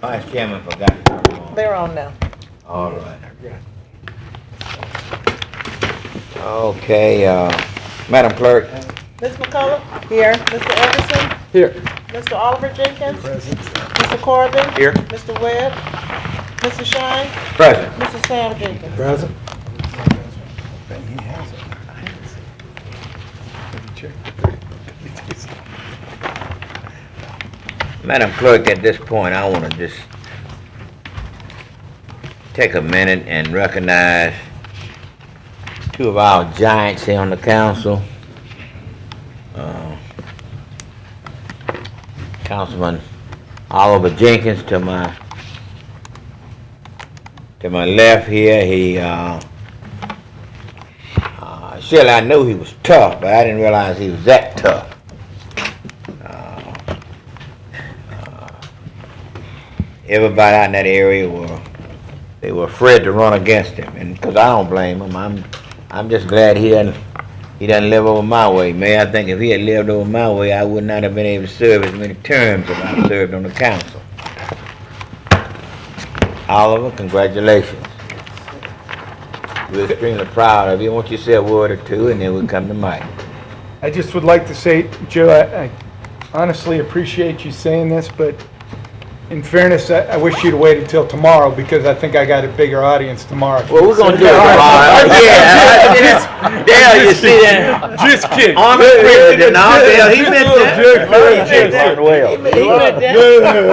Vice Chairman forgot to turn them on. They're on now. All right. Okay, Madam Clerk. Ms. McCullough? Here. Mr. Everson? Here. Mr. Oliver Jenkins? Present. Mr. Corbin? Here. Mr. Webb? Mr. Shine? Present. Mr. Sam Jenkins? Present. Madam Clerk, at this point, I want to just take a minute and recognize two of our giants here on the council. Councilman Oliver Jenkins to my left here. He surely I knew he was tough, but I didn't realize he was that tough. Everybody out in that area were afraid to run against him, and because I don't blame him, I'm just glad he doesn't live over my way. May I think if he had lived over my way, I would not have been able to serve as many terms as I served on the council. Oliver, congratulations. We're extremely proud of you. I want you to say a word or two, and then we'll come to Mike. I just would like to say, Joe, I honestly appreciate you saying this, but in fairness, I wish you'd wait until tomorrow because I think I got a bigger audience tomorrow. Well, we're gonna do it tomorrow. Yeah, Dale, you see that? Just kidding. Army president, no, Dale, he meant that.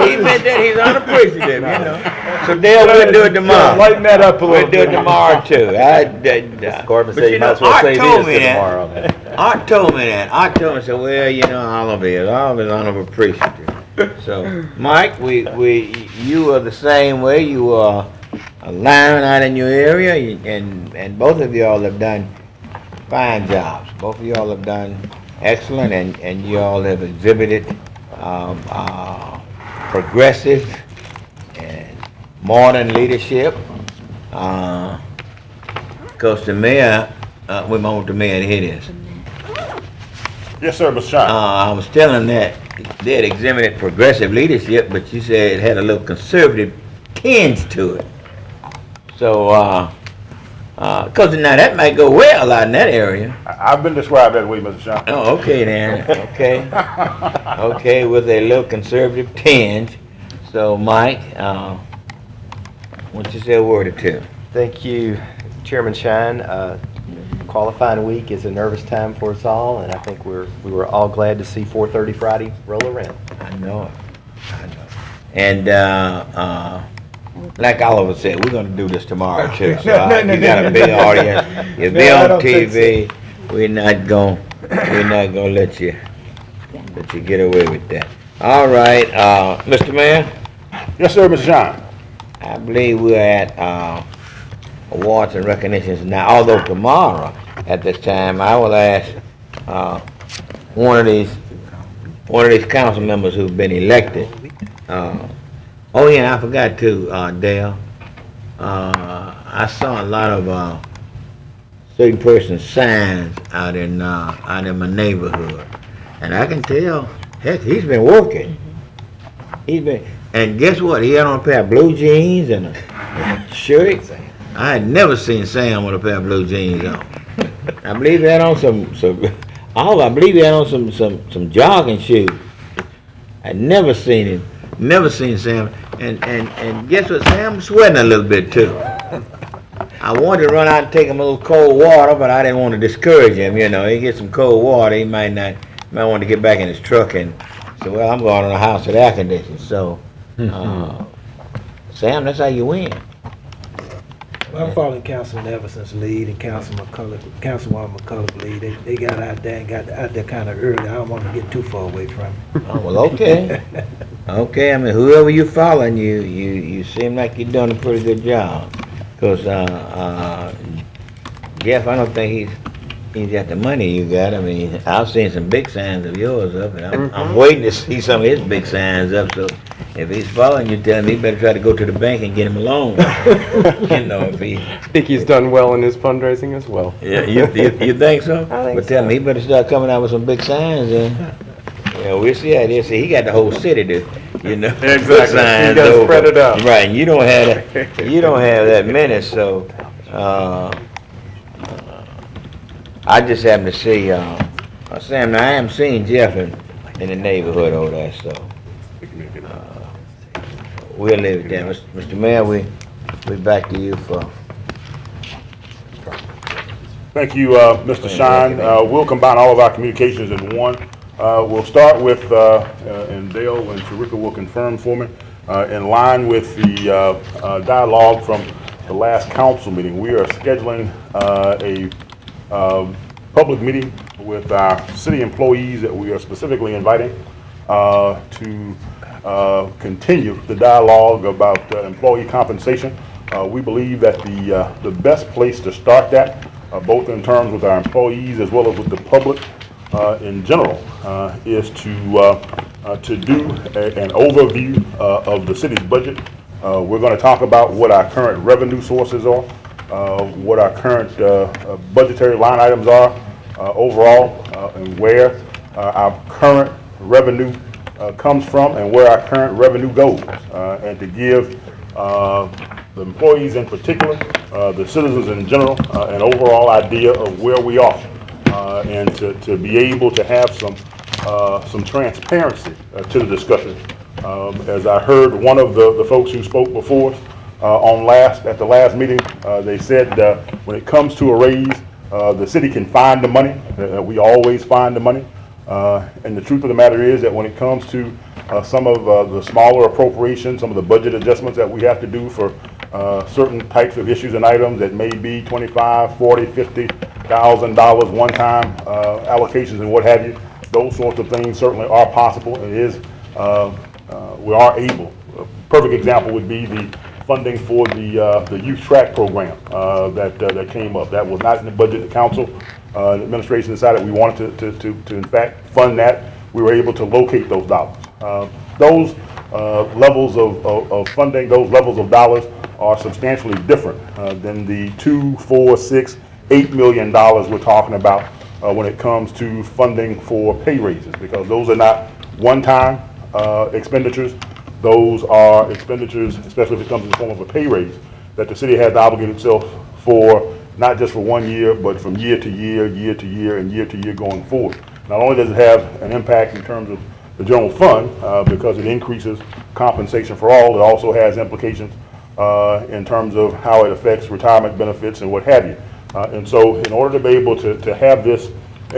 He meant that. He's unappreciative, you know. So Dale, we'll do it tomorrow. Lighten that up a little We'll do it tomorrow too. Corbin But said you you know, might as well Art say told this me to that. tomorrow. Art told me that. Art told me, said, well, you know, Oliver is unappreciative. So, Mike, you are the same way. You are a lineman out in your area, and both of y'all have done fine jobs. Both of y'all have done excellent, and you all have exhibited progressive and modern leadership. Because the mayor, we want the mayor to hear this. Yes, sir, Mr. Shine. I was telling that they had exhibited progressive leadership, but you said it had a little conservative tinge to it. So, because now that might go well out in that area. I've been described that way, Mr. Shine. Oh, okay then. Okay. Okay, with a little conservative tinge. So, Mike, why don't you say a word or two? Thank you, Chairman Shine. Qualifying week is a nervous time for us all, and I think we were all glad to see 4:30 Friday roll around. I know it. I know. And like Oliver said, we're going to do this tomorrow too. So you got a big audience. You'll be on TV. We're not going to let you get away with that. All right, Mr. Mayor. Yes, sir, Mr. Shine. I believe we're at awards and recognitions now. Although tomorrow at this time, I will ask one of these council members who've been elected. Oh yeah, and I forgot to, Dale. I saw a lot of certain person's signs out in my neighborhood, and I can tell, heck, he's been working. And guess what? He had on a pair of blue jeans and a shirt. I had never seen Sam with a pair of blue jeans on. I believe he had on I believe he had on some jogging shoes. I'd never seen Sam. And guess what? Sam was sweating a little bit too. I wanted to run out and take him a little cold water, but I didn't want to discourage him. You know, he get some cold water, he might want to get back in his truck and say, well, I'm going to the house with air conditioning. So, Sam, that's how you win. Well, I'm following Councilman Everson's lead and Councilwoman McCullough's lead. They got out there and got out there kind of early. I don't want to get too far away from it. Oh, well, okay. Okay, I mean, whoever you following, you seem like you're doing a pretty good job. Because Jeff, I don't think he's got the money you got. I mean, I've seen some big signs of yours up, and I'm waiting to see some of his big signs up. So if he's following you, tell him he better try to go to the bank and get him a loan. You know, if he. I think he's done well in his fundraising as well. Yeah, you think so? I think but tell him he better start coming out with some big signs. Yeah, we'll see how it is. See, he got the whole city to you know. Exactly. signs You gotta over. spread it out. Right, and you don't have that many, so, I just happened to see, Sam, now I am seeing Jeff in the neighborhood over there, so, we'll leave it there. Mr. Mayor, we back to you for. Thank you, Mr. Shine. We'll combine all of our communications in one. We'll start with, and Dale and Sharika will confirm for me, in line with the dialogue from the last council meeting. We are scheduling a public meeting with our city employees that we are specifically inviting to continue the dialogue about employee compensation. We believe that the best place to start that, both in terms with our employees as well as with the public in general, is to do an overview of the city's budget. We're going to talk about what our current revenue sources are, what our current budgetary line items are overall, and where our current revenue comes from and where our current revenue goes, and to give the employees in particular, the citizens in general, an overall idea of where we are, and to be able to have some transparency to the discussion. As I heard one of the folks who spoke before us at the last meeting, they said when it comes to a raise, the city can find the money. We always find the money. And the truth of the matter is that when it comes to some of the smaller appropriations, some of the budget adjustments that we have to do for certain types of issues and items that may be $25,000, $40,000, $50,000 one-time allocations and what have you, those sorts of things certainly are possible. It is, we are able. A perfect example would be the funding for the youth track program that came up. That was not in the budget. The council, the administration decided we wanted to in fact fund that. We were able to locate those dollars. Those levels of funding, those levels of dollars are substantially different than the $2, $4, $6, $8 million we're talking about when it comes to funding for pay raises, because those are not one-time expenditures. Those are expenditures, especially if it comes in the form of a pay raise, that the city has to obligate itself for, not just for 1 year, but from year to year, year to year, and year to year going forward. Not only does it have an impact in terms of the general fund, because it increases compensation for all, it also has implications in terms of how it affects retirement benefits and what have you. And so in order to be able to have this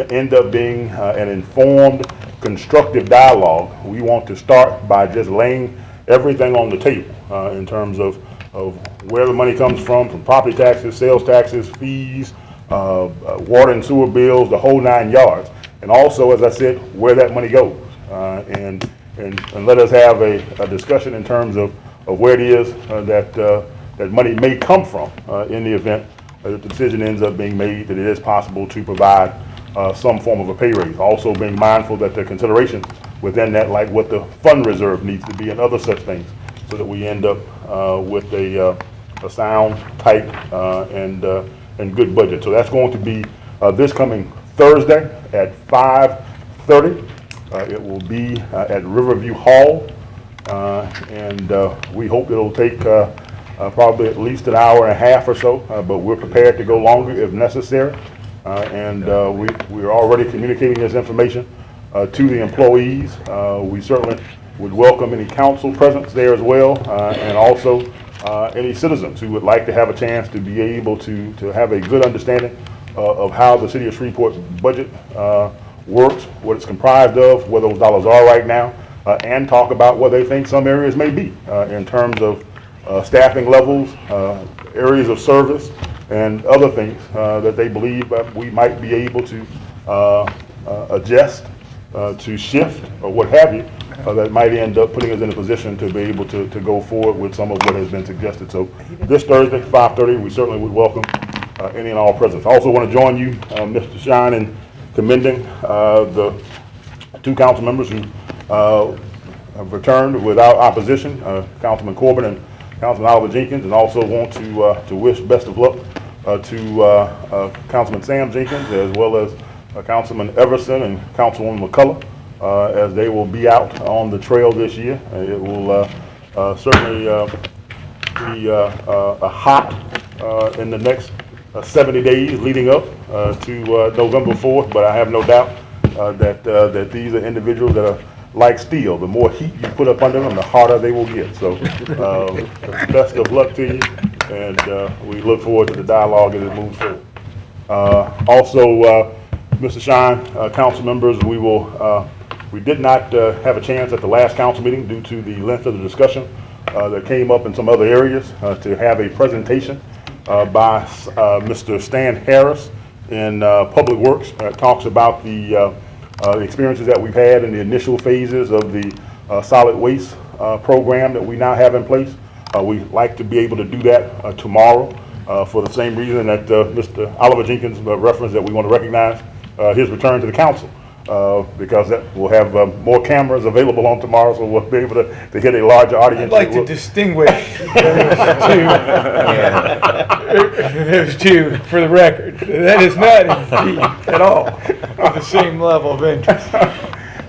end up being an informed, constructive dialogue, we want to start by just laying everything on the table in terms of where the money comes from property taxes, sales taxes, fees, water and sewer bills, the whole 9 yards. And also, as I said, where that money goes. And let us have a discussion in terms of where it is that money may come from in the event that the decision ends up being made that it is possible to provide some form of a pay raise. Also being mindful that there are considerations within that, like what the fund reserve needs to be and other such things, so that we end up with a sound, tight, and good budget. So that's going to be this coming Thursday at 5:30. It will be at Riverview Hall, and we hope it'll take probably at least an hour and a half or so, but we're prepared to go longer if necessary. And we're already communicating this information to the employees. We certainly would welcome any council presence there as well, and also any citizens who would like to have a chance to be able to have a good understanding of how the city of Shreveport budget works, what it's comprised of, where those dollars are right now, and talk about what they think some areas may be in terms of staffing levels, areas of service, and other things that they believe we might be able to adjust, to shift, or what have you, that might end up putting us in a position to be able to go forward with some of what has been suggested. So this Thursday, 5:30, we certainly would welcome any and all presence. I also want to join you, Mr. Shine, in commending the 2 council members who have returned without opposition, Councilman Corbin and Councilman Oliver Jenkins, and also want to wish best of luck to Councilman Sam Jenkins, as well as Councilman Everson and Councilwoman McCullough, as they will be out on the trail this year. It will certainly be hot in the next 70 days leading up to November 4th, but I have no doubt that these are individuals that are like steel. The more heat you put up under them, the harder they will get. So best of luck to you, and we look forward to the dialogue as it moves forward. Also, Mr. Shine, council members, we did not have a chance at the last council meeting due to the length of the discussion that came up in some other areas to have a presentation by Mr. Stan Harris in Public Works that talks about the experiences that we've had in the initial phases of the solid waste program that we now have in place. We'd like to be able to do that tomorrow for the same reason that Mr. Oliver Jenkins referenced, that we want to recognize his return to the council. Because that we'll have more cameras available on tomorrow, so we'll be able to hit a larger audience. I'd like to distinguish those two for the record. That is not indeed at all of the same level of interest.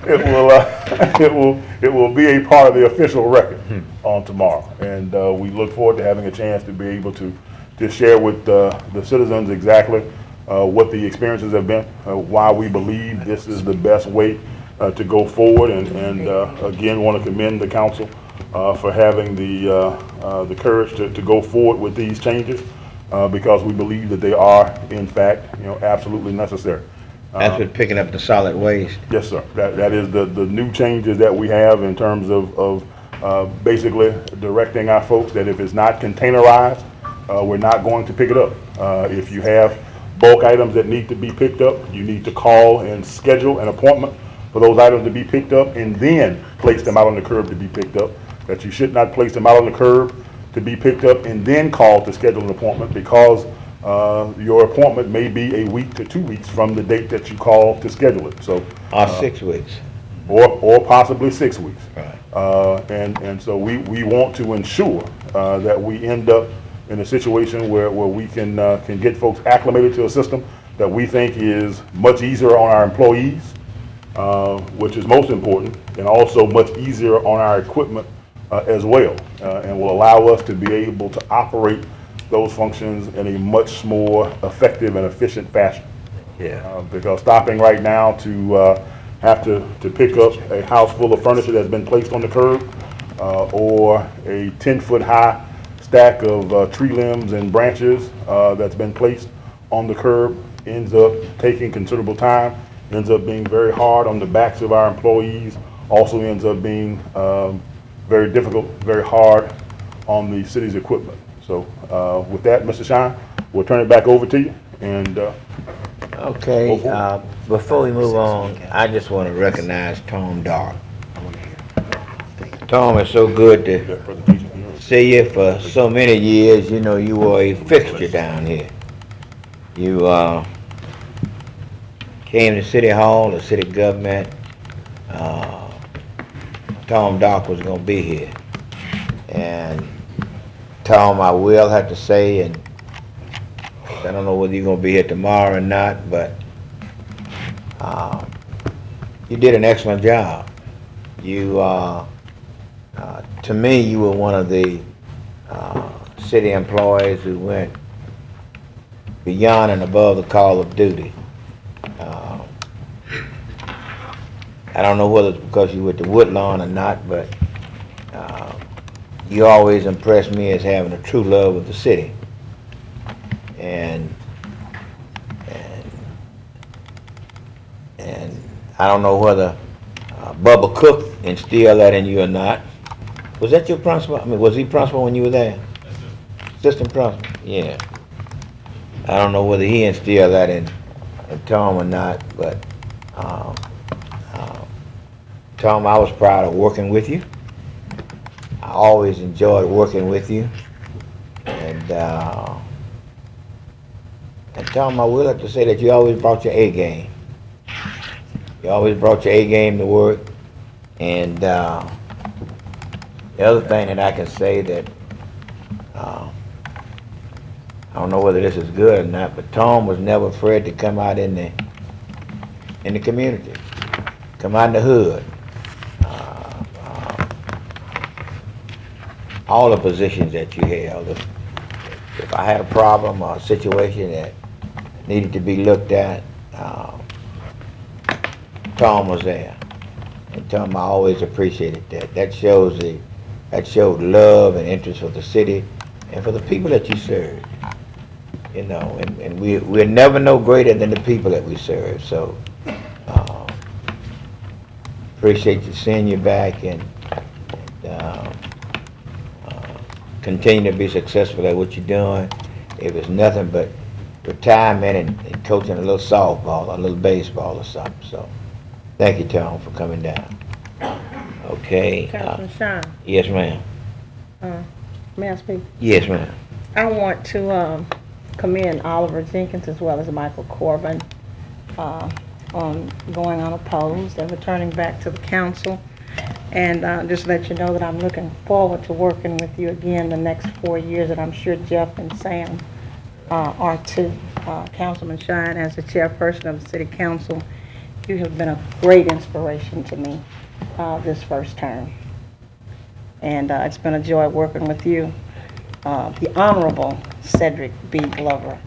It will be a part of the official record on tomorrow, and we look forward to having a chance to be able to share with the citizens exactly what the experiences have been, why we believe this is the best way to go forward, and again want to commend the council for having the courage to go forward with these changes because we believe that they are in fact absolutely necessary. That's with picking up the solid waste. Yes, sir. That is the new changes that we have in terms of basically directing our folks that if it's not containerized, we're not going to pick it up. If you have bulk items that need to be picked up, you need to call and schedule an appointment for those items to be picked up and then place them out on the curb to be picked up. That you should not place them out on the curb to be picked up and then call to schedule an appointment, because your appointment may be a week to 2 weeks from the date that you call to schedule it. So, Or 6 weeks. or possibly 6 weeks. Right. And so we want to ensure that we end up in a situation where we can get folks acclimated to a system that we think is much easier on our employees, which is most important, and also much easier on our equipment as well, and will allow us to be able to operate those functions in a much more effective and efficient fashion. Yeah. Because stopping right now to have to pick up a house full of furniture that's been placed on the curb, or a 10-foot high stack of tree limbs and branches that's been placed on the curb ends up taking considerable time, ends up being very hard on the backs of our employees, also ends up being very difficult, very hard on the city's equipment. So with that, Mr. Shine, we'll turn it back over to you. And okay, before we move on, I just want to recognize Tom Dark. Tom, it's so good to see you for so many years. You know, you were a fixture down here. You came to City Hall, the city government. Tom Dark was going to be here. And Tom, I will have to say, and I don't know whether you're going to be here tomorrow or not, but you did an excellent job. You, to me, you were one of the city employees who went beyond and above the call of duty. I don't know whether it's because you were at the Woodlawn or not, but you always impressed me as having a true love of the city. And I don't know whether Bubba Cook instilled that in you or not. Was that your principal? I mean, was he principal when you were there? Assistant principal? Yeah. I don't know whether he instilled that in Tom or not, but Tom, I was proud of working with you. I always enjoyed working with you. And Tom, I would like to say that you always brought your A game. You always brought your A game to work. And the other thing that I can say that, I don't know whether this is good or not, but Tom was never afraid to come out in the community. come out the hood. All the positions that you held. If I had a problem or a situation that needed to be looked at, Tom was there. And Tom, I always appreciated that. That showed love and interest for the city and for the people that you serve. You know, and we're never no greater than the people that we serve. So appreciate you seeing you back and continue to be successful at what you're doing. If it's nothing but retirement and coaching a little softball or a little baseball or something. So thank you, Tom, for coming down. Okay. Councilman Sean, Yes, ma'am. may I speak? Yes, ma'am. I want to commend Oliver Jenkins as well as Michael Corbin on going unopposed and returning back to the council. And just let you know that I'm looking forward to working with you again the next 4 years, and I'm sure Jeff and Sam are too. Councilman Shine, as the chairperson of the City Council, you have been a great inspiration to me this first term. And it's been a joy working with you. The Honorable Cedric B. Glover,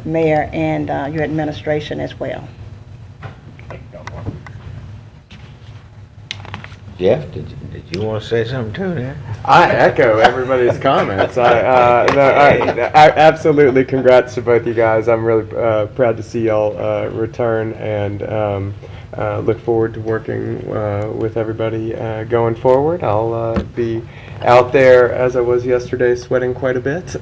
Mayor, and your administration as well. Jeff, did you want to say something too there? I echo everybody's comments. I absolutely congrats to both you guys. I'm really proud to see y'all return, and look forward to working with everybody going forward. I'll be out there, as I was yesterday, sweating quite a bit,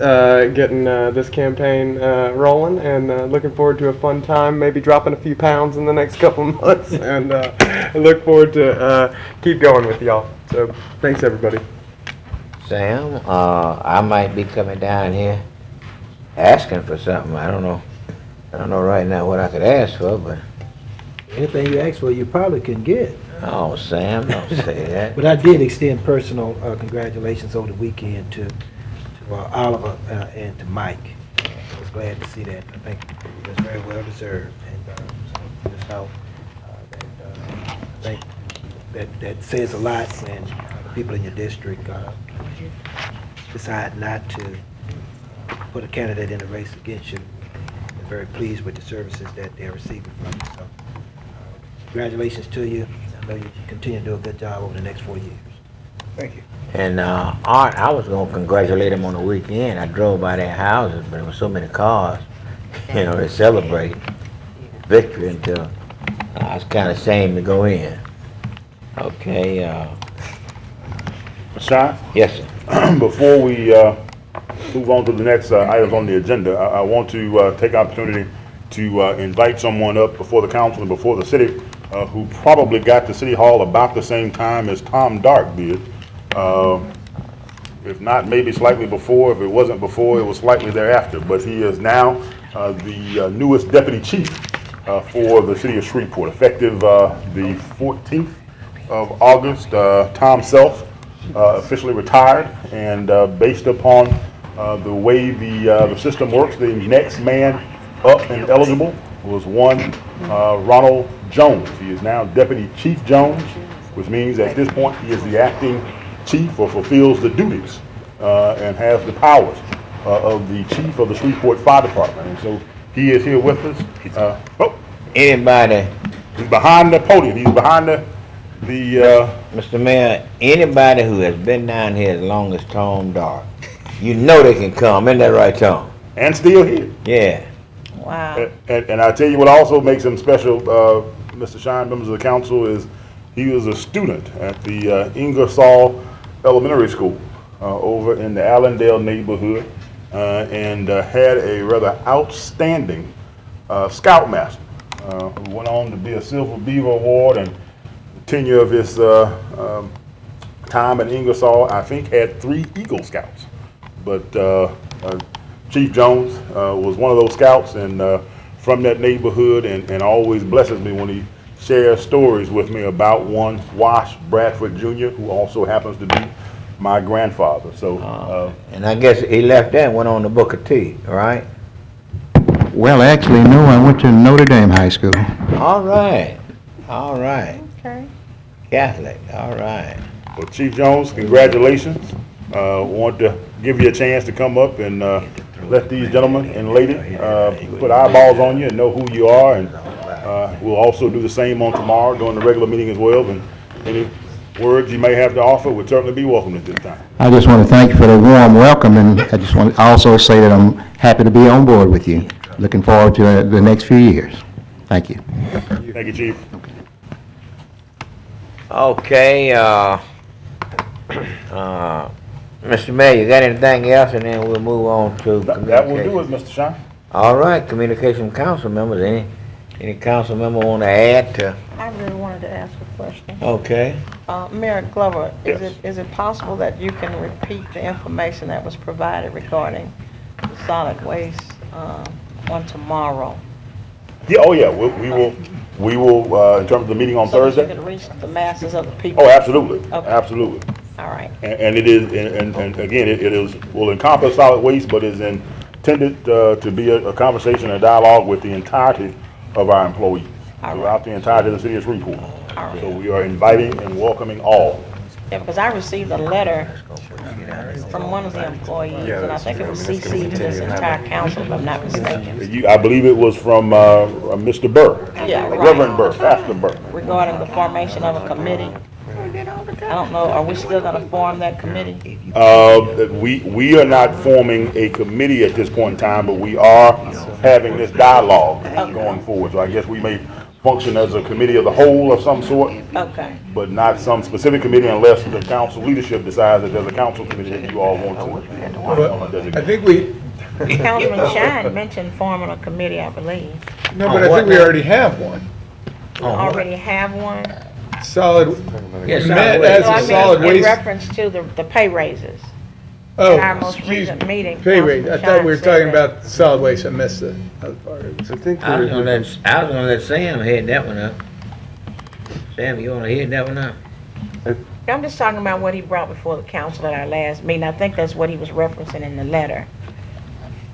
getting this campaign rolling, and looking forward to a fun time, maybe dropping a few pounds in the next couple of months, and I look forward to keep going with y'all. So thanks, everybody. Sam, I might be coming down here asking for something. I don't know right now what I could ask for, but Anything you ask for, you probably can get. oh, Sam, don't say that. But I did extend personal congratulations over the weekend to Oliver and to Mike. I was glad to see that. I think it was very well deserved. And so just how I think that says a lot when the people in your district decide not to put a candidate in the race against you. I'm very pleased with the services that they're receiving from you. So congratulations to you. I know you continue to do a good job over the next 4 years. Thank you. And Art, I was going to congratulate him on the weekend. I drove by their houses, but there were so many cars, you know, to celebrate victory until I was kind of ashamed to go in. Okay. Sean? Yes, sir. Before we move on to the next items on the agenda, I want to take opportunity to invite someone up before the council and before the city who probably got to City Hall about the same time as Tom Dark did. If not, maybe slightly before. If it wasn't before, it was slightly thereafter. But he is now the newest deputy chief for the city of Shreveport, effective the 14th of August. Tom Self officially retired, and based upon the way the system works, the next man up and eligible was one Ronald Jones. He is now Deputy Chief Jones, which means at this point he is the acting chief or fulfills the duties and has the powers of the chief of the Shreveport Fire Department. And so he is here with us. Anybody, He's behind the podium. He's behind the Mr. Mayor, anybody who has been down here as long as Tom Dark, you know they can come. Isn't that right, Tom? and still here. Yeah. Wow. And I tell you what also makes him special, Mr. Shine, members of the council, is he was a student at the Ingersoll Elementary School over in the Allendale neighborhood and had a rather outstanding scoutmaster who went on to be a Silver Beaver Award, and the tenure of his time at Ingersoll, I think, had 3 Eagle Scouts. But Chief Jones was one of those scouts, and from that neighborhood, and always blesses me when he shares stories with me about one Wash Bradford Jr., who also happens to be my grandfather. So, and I guess he left that and went on to Booker T, right? Well, actually, no, I went to Notre Dame High School. All right. All right. Okay. Catholic, all right. Well, Chief Jones, congratulations. Want to give you a chance to come up and let these gentlemen and lady put eyeballs on you and know who you are. And we'll also do the same on tomorrow during the regular meeting as well. And any words you may have to offer would certainly be welcome at this time. I just want to thank you for the warm welcome, and I just want to also say that I'm happy to be on board with you. Looking forward to the next few years. Thank you. Thank you, Chief. Okay, Mr. Mayor, you got anything else, and then we'll move on to That will do communication. it, Mr. Shine. All right, communication from council members. Any council member want to add to? I really wanted to ask a question. Okay. Mayor Glover, Yes. is it possible that you can repeat the information that was provided regarding the solid waste on tomorrow? Yeah, oh yeah, we will, in terms of the meeting on So that Thursday? you can reach the masses of the people? Oh, absolutely, Okay. absolutely. All right. And it is, and again, it is, will encompass solid waste, but is intended to be a conversation, a dialogue with the entirety of our employees throughout the entirety of the city of Shreveport. All right. So we are inviting and welcoming all. Yeah, because I received a letter from one of the employees, and I think it was CC'd to this entire council, if I'm not mistaken, I believe it was from Mr. Burr. Yeah, right. Reverend Burr, Pastor Burr. regarding the formation of a committee. I don't know, are we still gonna form that committee? We are not forming a committee at this point in time, but we are having this dialogue going forward. So I guess we may function as a committee of the whole of some sort, Okay. but not some specific committee unless the council leadership decides that there's a council committee that you all want to. I think we, Councilman Shine mentioned forming a committee, I believe. no, but I think we already have one. We already have one. Solid, Yes, met solid as waste. So I a mean, solid in waste. reference to the pay raises. Oh, At our most excuse recent me. meeting, Pay rate. I Councilman thought we were Shine talking said that. about solid waste. I missed the other part of it. I think I was we're, gonna let Sam head that one up. Sam, you wanna head that one up? I'm just talking about what he brought before the council at our last meeting. I think that's what he was referencing in the letter.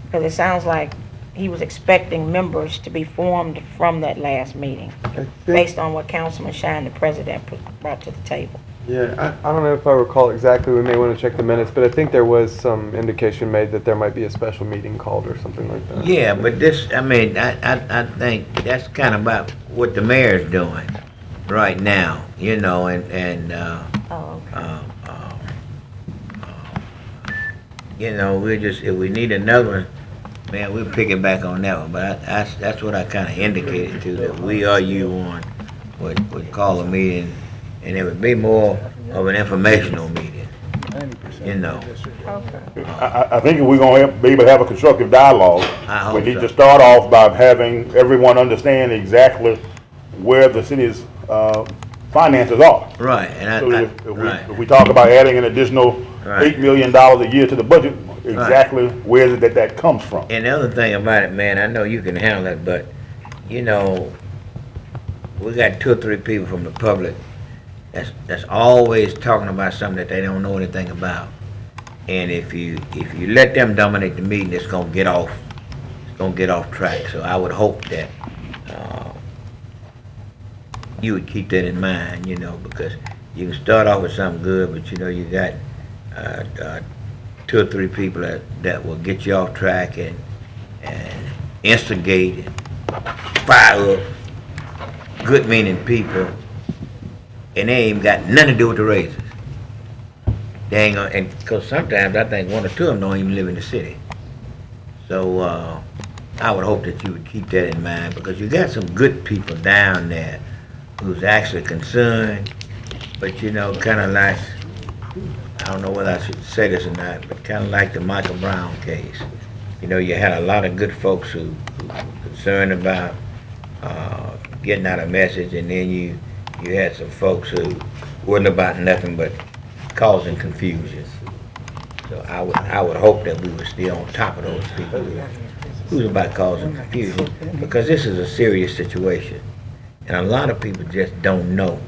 Because it sounds like he was expecting members to be formed from that last meeting, I think, based on what Councilman Shine, the president, brought to the table. yeah, I don't know if I recall exactly, we may want to check the minutes, but I think there was some indication made that there might be a special meeting called or something like that. Yeah, but this, I mean, I think that's kind of about what the mayor's doing right now, you know, and Oh, okay. you know, if we need another one, man, we'll pick it back on that one, but that's what I kind of indicated to, that we or you on would call a meeting, and it would be more of an informational meeting, you know. Okay. I think if we're gonna be able to have a constructive dialogue, I hope we need so. to start off by having everyone understand exactly where the city's finances are. Right, and So right. if we talk about adding an additional Right. $8 million a year to the budget, exactly where is it that comes from? And the other thing about it, man, I know you can handle it, but, you know, we got 2 or 3 people from the public that's always talking about something that they don't know anything about. And if you let them dominate the meeting, it's gonna get off track. So I would hope that you would keep that in mind, you know, because you can start off with something good, but you know, you got 2 or 3 people that will get you off track and instigate and fire up good meaning people, and they ain't got nothing to do with the raises. They ain't gonna, and because sometimes I think 1 or 2 of them don't even live in the city. So I would hope that you would keep that in mind, because you got some good people down there who's actually concerned, but you know, kind of like, I don't know whether I should say this or not, but kind of like the Michael Brown case. You know, you had a lot of good folks who were concerned about getting out a message, and then you had some folks who wasn't about nothing but causing confusion. So I would hope that we were still on top of those people who's about causing confusion, because this is a serious situation, and a lot of people just don't know.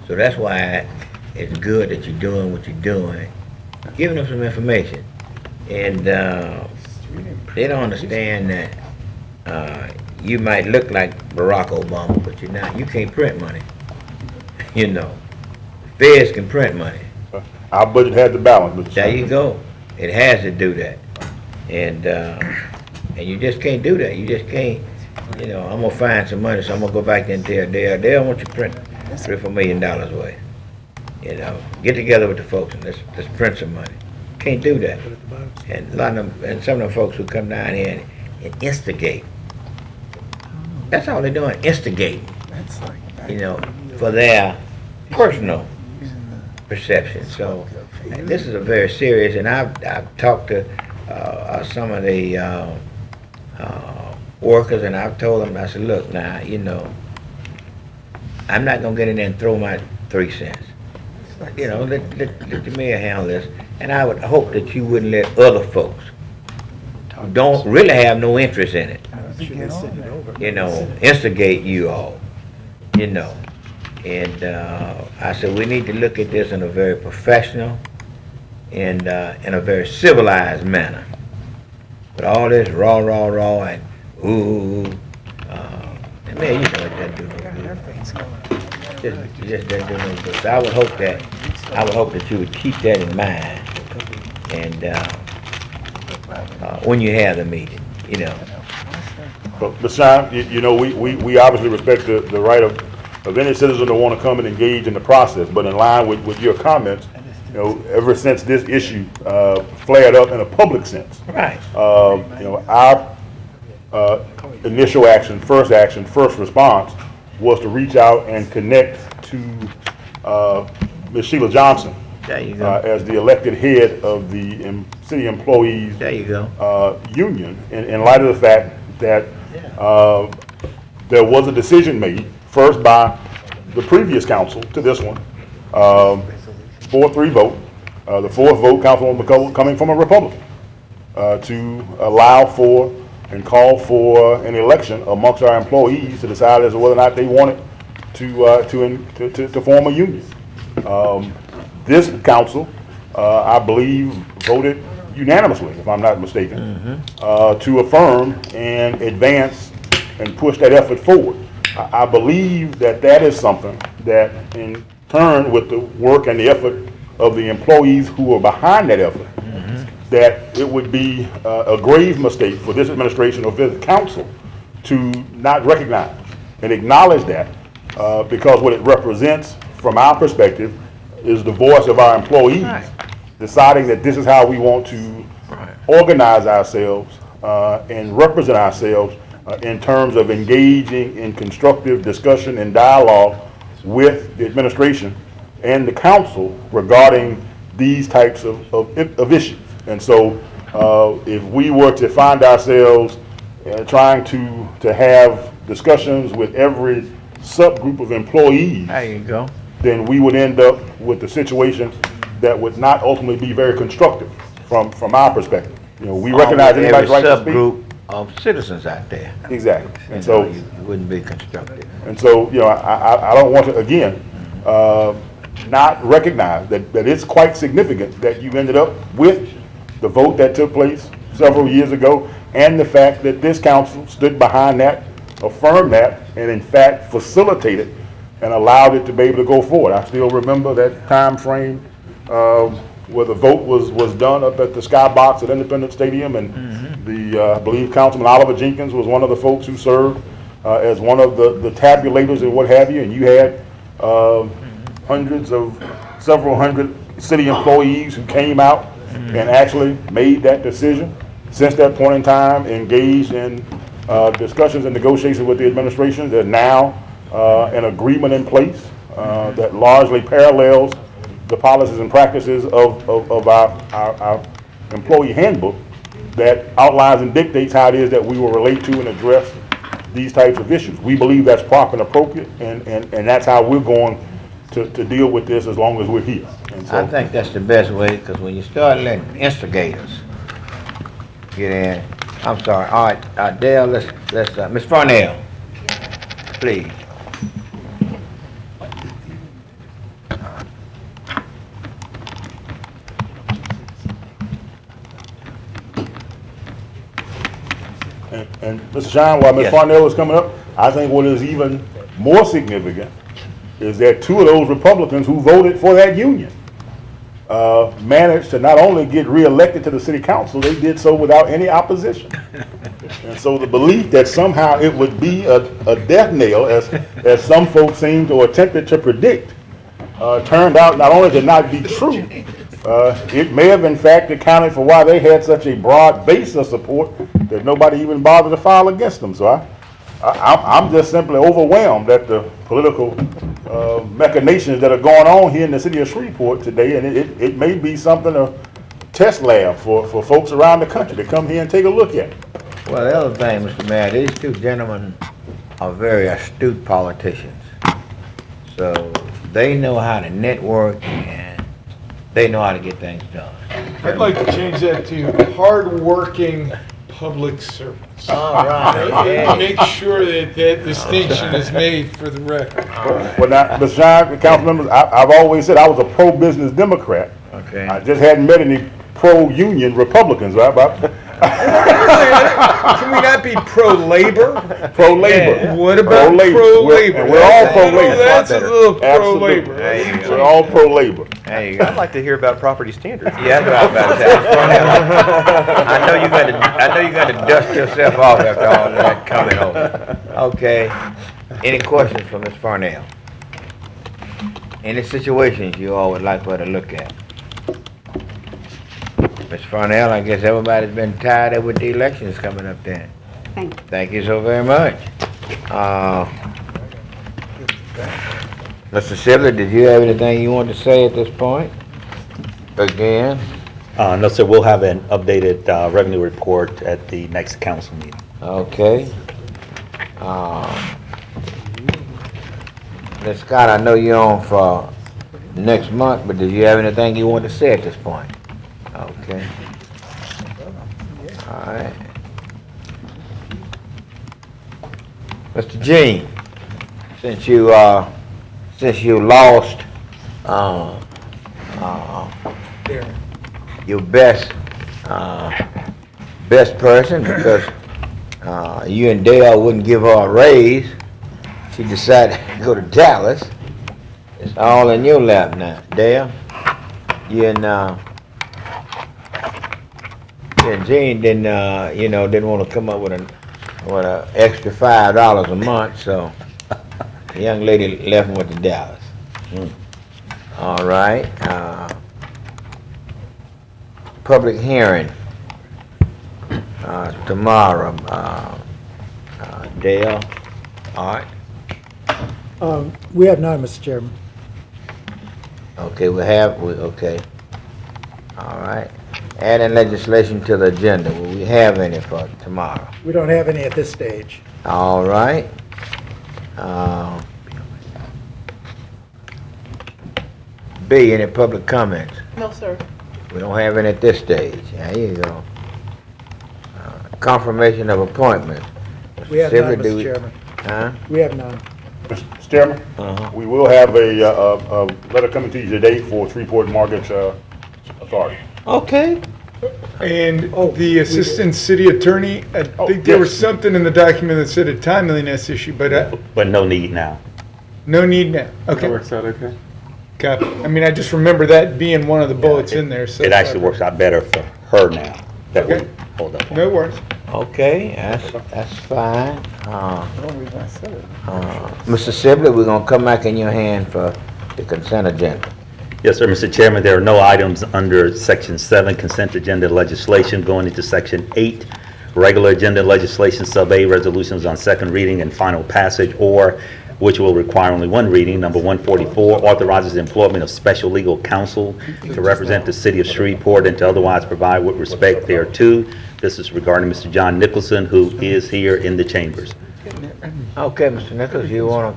So that's why it's good that you're doing what you're doing, giving them some information, and they don't understand that you might look like Barack Obama, but you're not. You can't print money. You know, feds can print money. Our budget had the balance, Mr. There Chairman. you go. It has to do that, and you just can't do that. You just can't. You know, I'm gonna find some money, so I'm gonna go back there and tell Dale, I want you to print $3 or $4 million away. You know, get together with the folks and let's print some money. Can't do that. And a lot of them, and some of the folks who come down here and instigate. That's all they're doing, instigating. You know, for their personal perception. So this is a very serious, and I've talked to some of the workers, and I've told them, I said, look, now, you know, I'm not gonna get in there and throw my 3 cents. You know, let the mayor handle this, and I would hope that you wouldn't let other folks who don't really have no interest in it, you know, instigate you all, you know. And I said, we need to look at this in a very professional and in a very civilized manner. But all this raw, and ooh, man, you know what that do no good. Just doesn't do no good. So I would hope that you would keep that in mind, and when you have the meeting, you know. But, Mr. Shine, you know, we obviously respect the right of any citizen to want to come and engage in the process, but in line with your comments, you know, ever since this issue flared up in a public sense, Right. you know, our initial action, first response was to reach out and connect to Ms. Sheila Johnson There you go. as the elected head of the city employees There you go. union, in light of the fact that there was a decision made first by the previous council to this one, 4-3 vote. The fourth vote, Councilwoman McCullough, coming from a Republican, to allow for and call for an election amongst our employees to decide as to whether or not they wanted to form a union. This council, I believe, voted unanimously, if I'm not mistaken, to affirm and advance and push that effort forward. I believe that is something that, in turn, with the work and the effort of the employees who are behind that effort, that it would be a grave mistake for this administration or this council to not recognize and acknowledge that, because what it represents from our perspective is the voice of our employees deciding that this is how we want to organize ourselves and represent ourselves in terms of engaging in constructive discussion and dialogue with the administration and the council regarding these types of issues. And so if we were to find ourselves trying to have discussions with every subgroup of employees, There you go. then we would end up with a situation that would not ultimately be very constructive from our perspective. You know, we recognize Every anybody's right to speak. subgroup of citizens out there. Exactly. You And so, know, you wouldn't be constructive. and so, you know, I don't want to, again, not recognize that it's quite significant that you ended up with the vote that took place several years ago, and the fact that this council stood behind that, affirmed that, and in fact facilitated and allowed it to be able to go forward. I still remember that time frame where the vote was done up at the Skybox at Independence Stadium, and I believe Councilman Oliver Jenkins was one of the folks who served as one of the tabulators and what have you, and you had several hundred city employees who came out and actually made that decision. Since that point in time, engaged in discussions and negotiations with the administration. There's now an agreement in place that largely parallels the policies and practices of our employee handbook that outlines and dictates how it is that we will relate to and address these types of issues. We believe that's proper and appropriate, and that's how we're going to deal with this as long as we're here. And so, I think that's the best way, because when you start letting instigators get in, I'm sorry, all right, Dale, let's Ms. Farnell, please. And Mr. Shine, while Ms. Yes. Farnell is coming up, I think what is even more significant is that two of those Republicans who voted for that union managed to not only get reelected to the city council, they did so without any opposition. And so the belief that somehow it would be a death nail, as some folks seem to attempted to predict, turned out not only to not be true, it may have in fact accounted for why they had such a broad base of support that nobody even bothered to file against them. So I'm just simply overwhelmed at the political machinations that are going on here in the city of Shreveport today, and it may be something, a test lab for folks around the country to come here and take a look at. Well, the other thing, Mr. Mayor, these two gentlemen are very astute politicians. So they know how to network and they know how to get things done. I'd like to change that to hard-working public servants. All right. Make sure that that distinction is made for the record. Well, now, Mr. Shine, council members, I've always said I was a pro-business Democrat. Okay. I just hadn't met any pro-union Republicans, right? Can we not be pro-labor? Pro-labor. And what about Pro-labor. pro-labor? We're all pro-labor. That's a little Absolutely. pro-labor. There you go. We're all pro-labor. There you go. I'd like to hear about property standards. Yeah, that's what I was about to say. I know you got to dust yourself off after all that coming over. Okay. Any questions for Ms. Farnell? Any situations you all would like her to look at? Ms. Farnell, I guess everybody's been tired of with the elections coming up then. Thank you. Thank you so very much. Mr. Sibley, did you have anything you want to say at this point? Again? No, sir, we'll have an updated revenue report at the next council meeting. Okay. Ms. Scott, I know you're on for next month, but did you have anything you want to say at this point? Okay. All right. Mr. Jean, since you lost your best person because you and Dale wouldn't give her a raise, she decided to go to Dallas. It's all in your lap now, Dale. You and Jean didn't want to come up with an extra $5 a month, so the young lady left and went to Dallas. All right. Public hearing tomorrow. Dale, Art. We have none, Mr. Chairman. Okay, okay. All right. Adding legislation to the agenda. Will we have any for tomorrow? We don't have any at this stage. All right. B, any public comments? No, sir. We don't have any at this stage. There you go. Confirmation of appointment. We have Sibley, none, do Mr. we- Chairman. Huh? We have none. Mr. Chairman, we will have a letter coming to you today for Shreveport Mortgage Authority. Okay. And the assistant city attorney, I think there was yes. something in the document that said a timeliness issue, but But no need now. no need now. That Okay. works out okay. Copy. I mean, I just remember that being one of the bullets in there, so. It actually works out better for her now that we Okay. hold up. No worries. Okay, that's fine. Mr. Sibley, we're gonna come back in your hand for the consent agenda. Yes, sir, Mr. Chairman, there are no items under Section 7 consent agenda legislation going into Section 8 regular agenda legislation sub-A resolutions on second reading and final passage, or which will require only one reading. Number 144 authorizes the employment of special legal counsel to represent the city of Shreveport and to otherwise provide with respect thereto. This is regarding Mr. John Nicholson, who is here in the chambers. Okay, Mr. Nichols, you wanna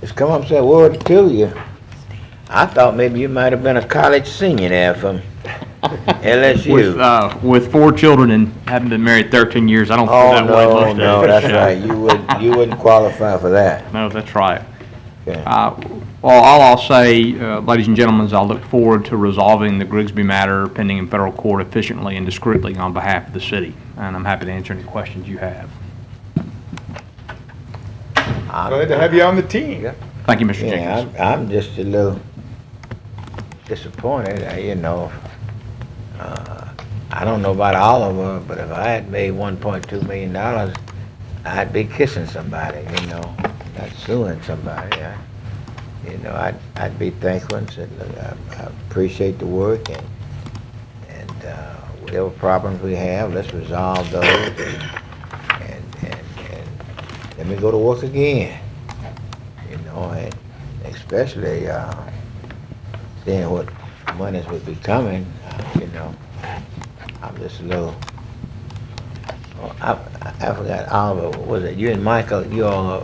just come up and say a word to you? I thought maybe you might have been a college senior there from LSU. With 4 children and having been married 13 years, I don't feel Oh, that way. no, most no, days. that's right. You wouldn't qualify for that. No, that's right. Okay. Well, all I'll say, ladies and gentlemen, is I look forward to resolving the Grigsby matter pending in federal court efficiently and discreetly on behalf of the city. And I'm happy to answer any questions you have. Glad to have you on the team. Thank you, Mr. Yeah, Jenkins. I'm just a little disappointed, you know. I don't know about Oliver, but if I had made $1.2 million, I'd be kissing somebody, you know, not suing somebody. You know, I'd be thankful and said, look, I appreciate the work, and whatever problems we have, let's resolve those, and let me go to work again. You know, and especially seeing what monies would be coming, you know, I'm just a little. Oh, I forgot, Oliver, what was it? You and Michael, you all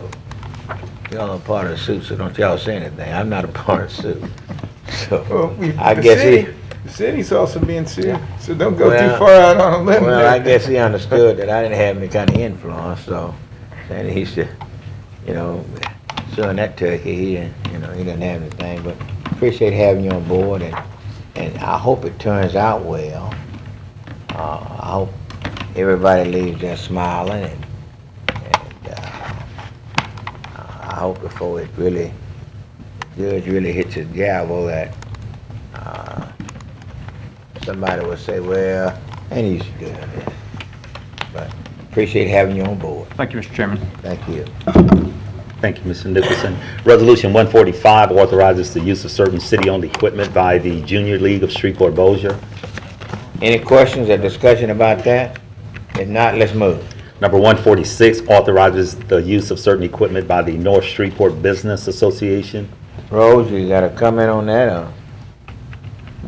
are part of the suit, so don't y'all say anything. I'm not a part of the suit. So, I guess The city's also being sued, so don't go Well, too far out on a limb well, there. I guess he understood that I didn't have any kind of influence, so, and he should, you know, suing that turkey, he didn't have anything, but appreciate having you on board, and I hope it turns out well. I hope everybody leaves there smiling, and I hope before it really, the judge really hits his gavel that somebody will say, well, ain't easy doing this. But appreciate having you on board. Thank you, Mr. Chairman. Thank you. Thank you, Mr. Nicholson. Resolution 145 authorizes the use of certain city-owned equipment by the Junior League of Shreveport-Bossier. Any questions or discussion about that? If not, let's move. Number 146 authorizes the use of certain equipment by the North Shreveport Business Association. Rose, you got a comment on that? Or?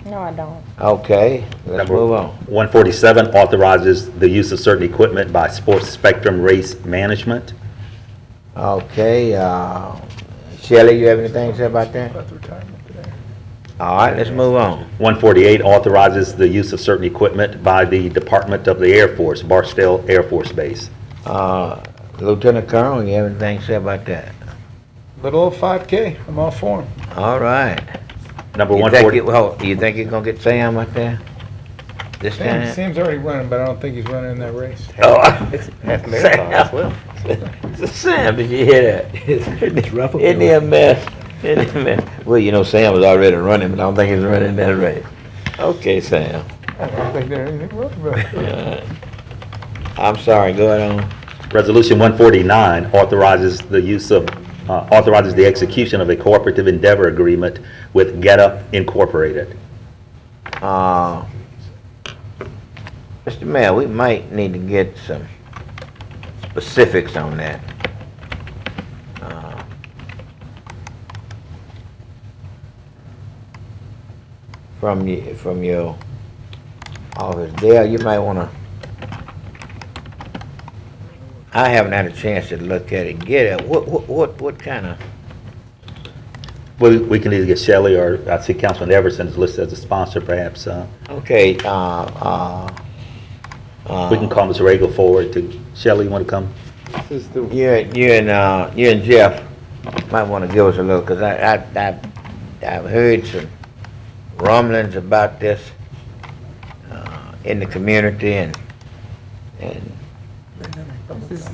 No, I don't. Okay, let's move on. 147 authorizes the use of certain equipment by Sports Spectrum Race Management. Okay, Shelley, you have anything to say about that? All right, let's move on. 148 authorizes the use of certain equipment by the Department of the Air Force, Barstow Air Force Base. Lieutenant Colonel, you have anything to say about that? Little old 5K, I'm all for him. All right. Number You 140. think you're gonna get Sam up there this time? Sam's already running, but I don't think he's running in that race. Oh, Half marathon as well. Sam, did you hear that? It's rough up Isn't he there. a mess? Isn't he a mess? Well, you know, Sam was already running, but I don't think he's running that race. Okay, Sam. I don't think there's anything wrong about it. I'm sorry, go ahead on. Resolution 149 authorizes the use of, authorizes the execution of a cooperative endeavor agreement with Get Up Incorporated. Mr. Mayor, we might need to get some specifics on that. From your office. Dale, you might want to, I haven't had a chance to look at it, get it. What kind of, We can either get Shelley or I see Councilman Everson is listed as a sponsor, perhaps. okay, We can call Ms. Regal forward to, Shelley, you want to come? you and Jeff might want to give us a little, because I've heard some rumblings about this in the community, and This is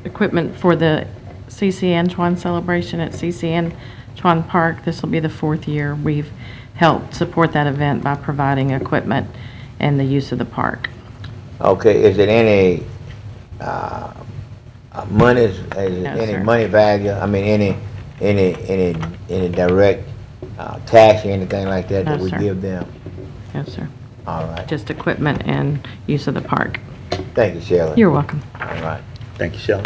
equipment for the CC Antoine celebration at CC Antoine Park. This will be the 4th year we've helped support that event by providing equipment and the use of the park. okay, is it any money, any sir. money value? I mean, any direct cash or anything like that No, that we sir. give them? No, sir. All right. Just equipment and use of the park. Thank you, Shelley. You're welcome. All right. Thank you, Shelley.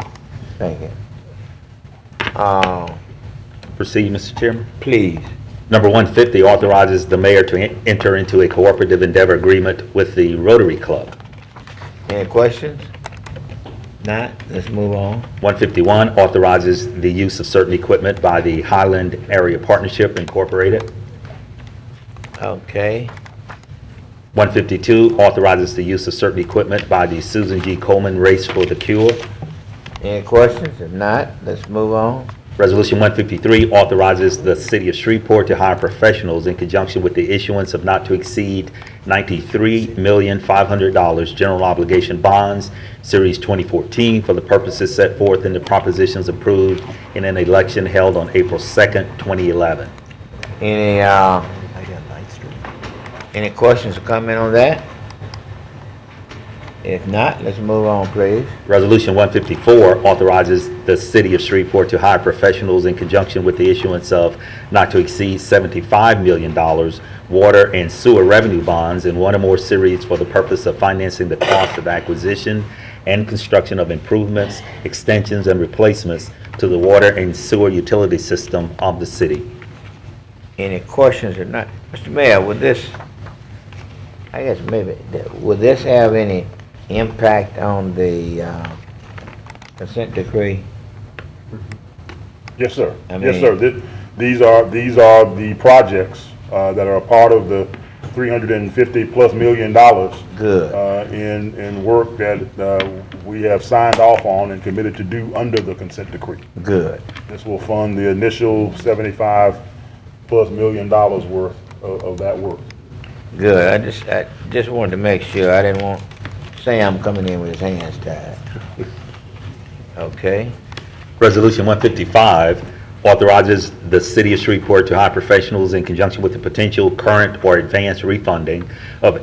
Thank you. Proceed, Mr. Chairman. Please. Number 150 authorizes the mayor to enter into a cooperative endeavor agreement with the Rotary Club. Any questions? Not? Let's move on. 151 authorizes the use of certain equipment by the Highland Area Partnership Incorporated. Okay. 152 authorizes the use of certain equipment by the Susan G. Coleman Race for the Cure. Any questions? If not, let's move on. Resolution 153 authorizes the City of Shreveport to hire professionals in conjunction with the issuance of not to exceed $93,500 general obligation bonds, Series 2014, for the purposes set forth in the propositions approved in an election held on April 2nd, 2011. Any questions or comment on that? If not, let's move on, please. Resolution 154 authorizes the City of Shreveport to hire professionals in conjunction with the issuance of not to exceed $75 million water and sewer revenue bonds in one or more series for the purpose of financing the cost of acquisition and construction of improvements, extensions, and replacements to the water and sewer utility system of the city. Any questions or not? Mr. Mayor, would this, I guess maybe, would this have any impact on the consent decree? Yes, sir. I Yes, mean- sir. These are the projects that are a part of the $350+ million Good. in work that we have signed off on and committed to do under the consent decree. Good. This will fund the initial $75+ million worth of that work. Good. I just wanted to make sure. I didn't want Sam coming in with his hands tied. Okay. Resolution 155 authorizes the City of Shreveport to hire professionals in conjunction with the potential current or advanced refunding of,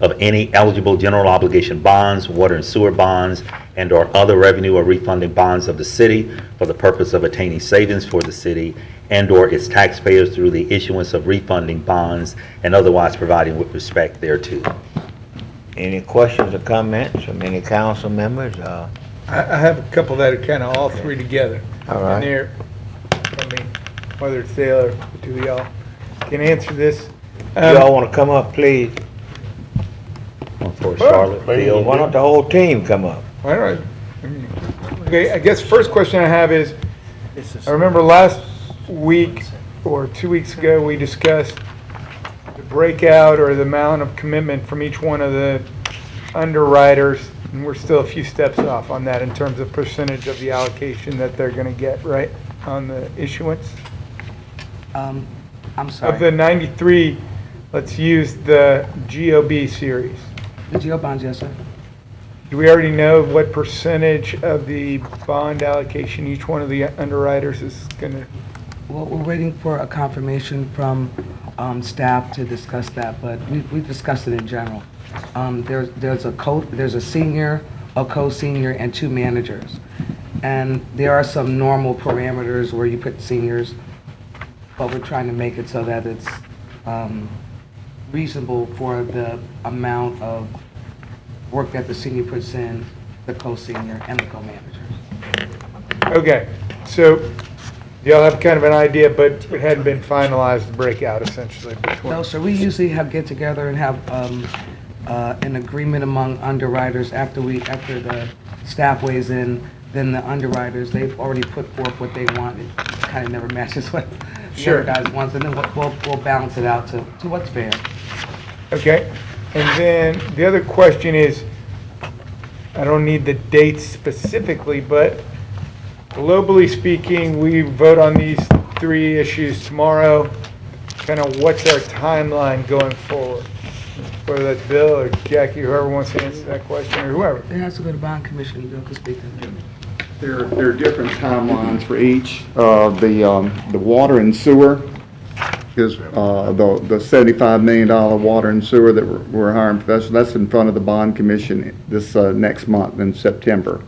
of any eligible general obligation bonds, water and sewer bonds, and or other revenue or refunding bonds of the city for the purpose of attaining savings for the city and or its taxpayers through the issuance of refunding bonds and otherwise providing with respect thereto. Any questions or comments from any council members? I have a couple that are kind of all three together. All right. And they're, I mean, whether it's Dale or the two of y'all can answer this. Y'all want to come up, please? For Charlotte, Bill. Why don't the whole team come up? All right. Okay, I guess first question I have is, I remember last week or 2 weeks ago, we discussed the breakout or the amount of commitment from each one of the underwriters, and we're still a few steps off on that in terms of percentage of the allocation that they're going to get, right, on the issuance? I'm sorry. Of the 93, let's use the GOB series. The GO bonds, yes, sir. Do we already know what percentage of the bond allocation each one of the underwriters is going to? Well, we're waiting for a confirmation from staff to discuss that, but we've discussed it in general. There's a senior, a co-senior, and 2 managers. And there are some normal parameters where you put seniors, but we're trying to make it so that it's reasonable for the amount of work that the senior puts in, the co-senior, and the co-managers. Okay, so y'all have kind of an idea, but it hadn't been finalized, the breakout essentially between. No, sir, we usually get together and have an agreement among underwriters after the staff weighs in. Then the underwriters, they've already put forth what they want. It kind of never matches what the other guys want, and then we'll balance it out to what's fair. Okay, and then the other question is, I don't need the dates specifically, but globally speaking, we vote on these 3 issues tomorrow. Kind of what's our timeline going forward? Whether that's Bill or Jackie, whoever wants to answer that question, or whoever. It has to go to bond commission. Bill can speak to them. There are different timelines for each. The water and sewer is the $75 million water and sewer that we're hiring professionals. That's in front of the bond commission this next month in September.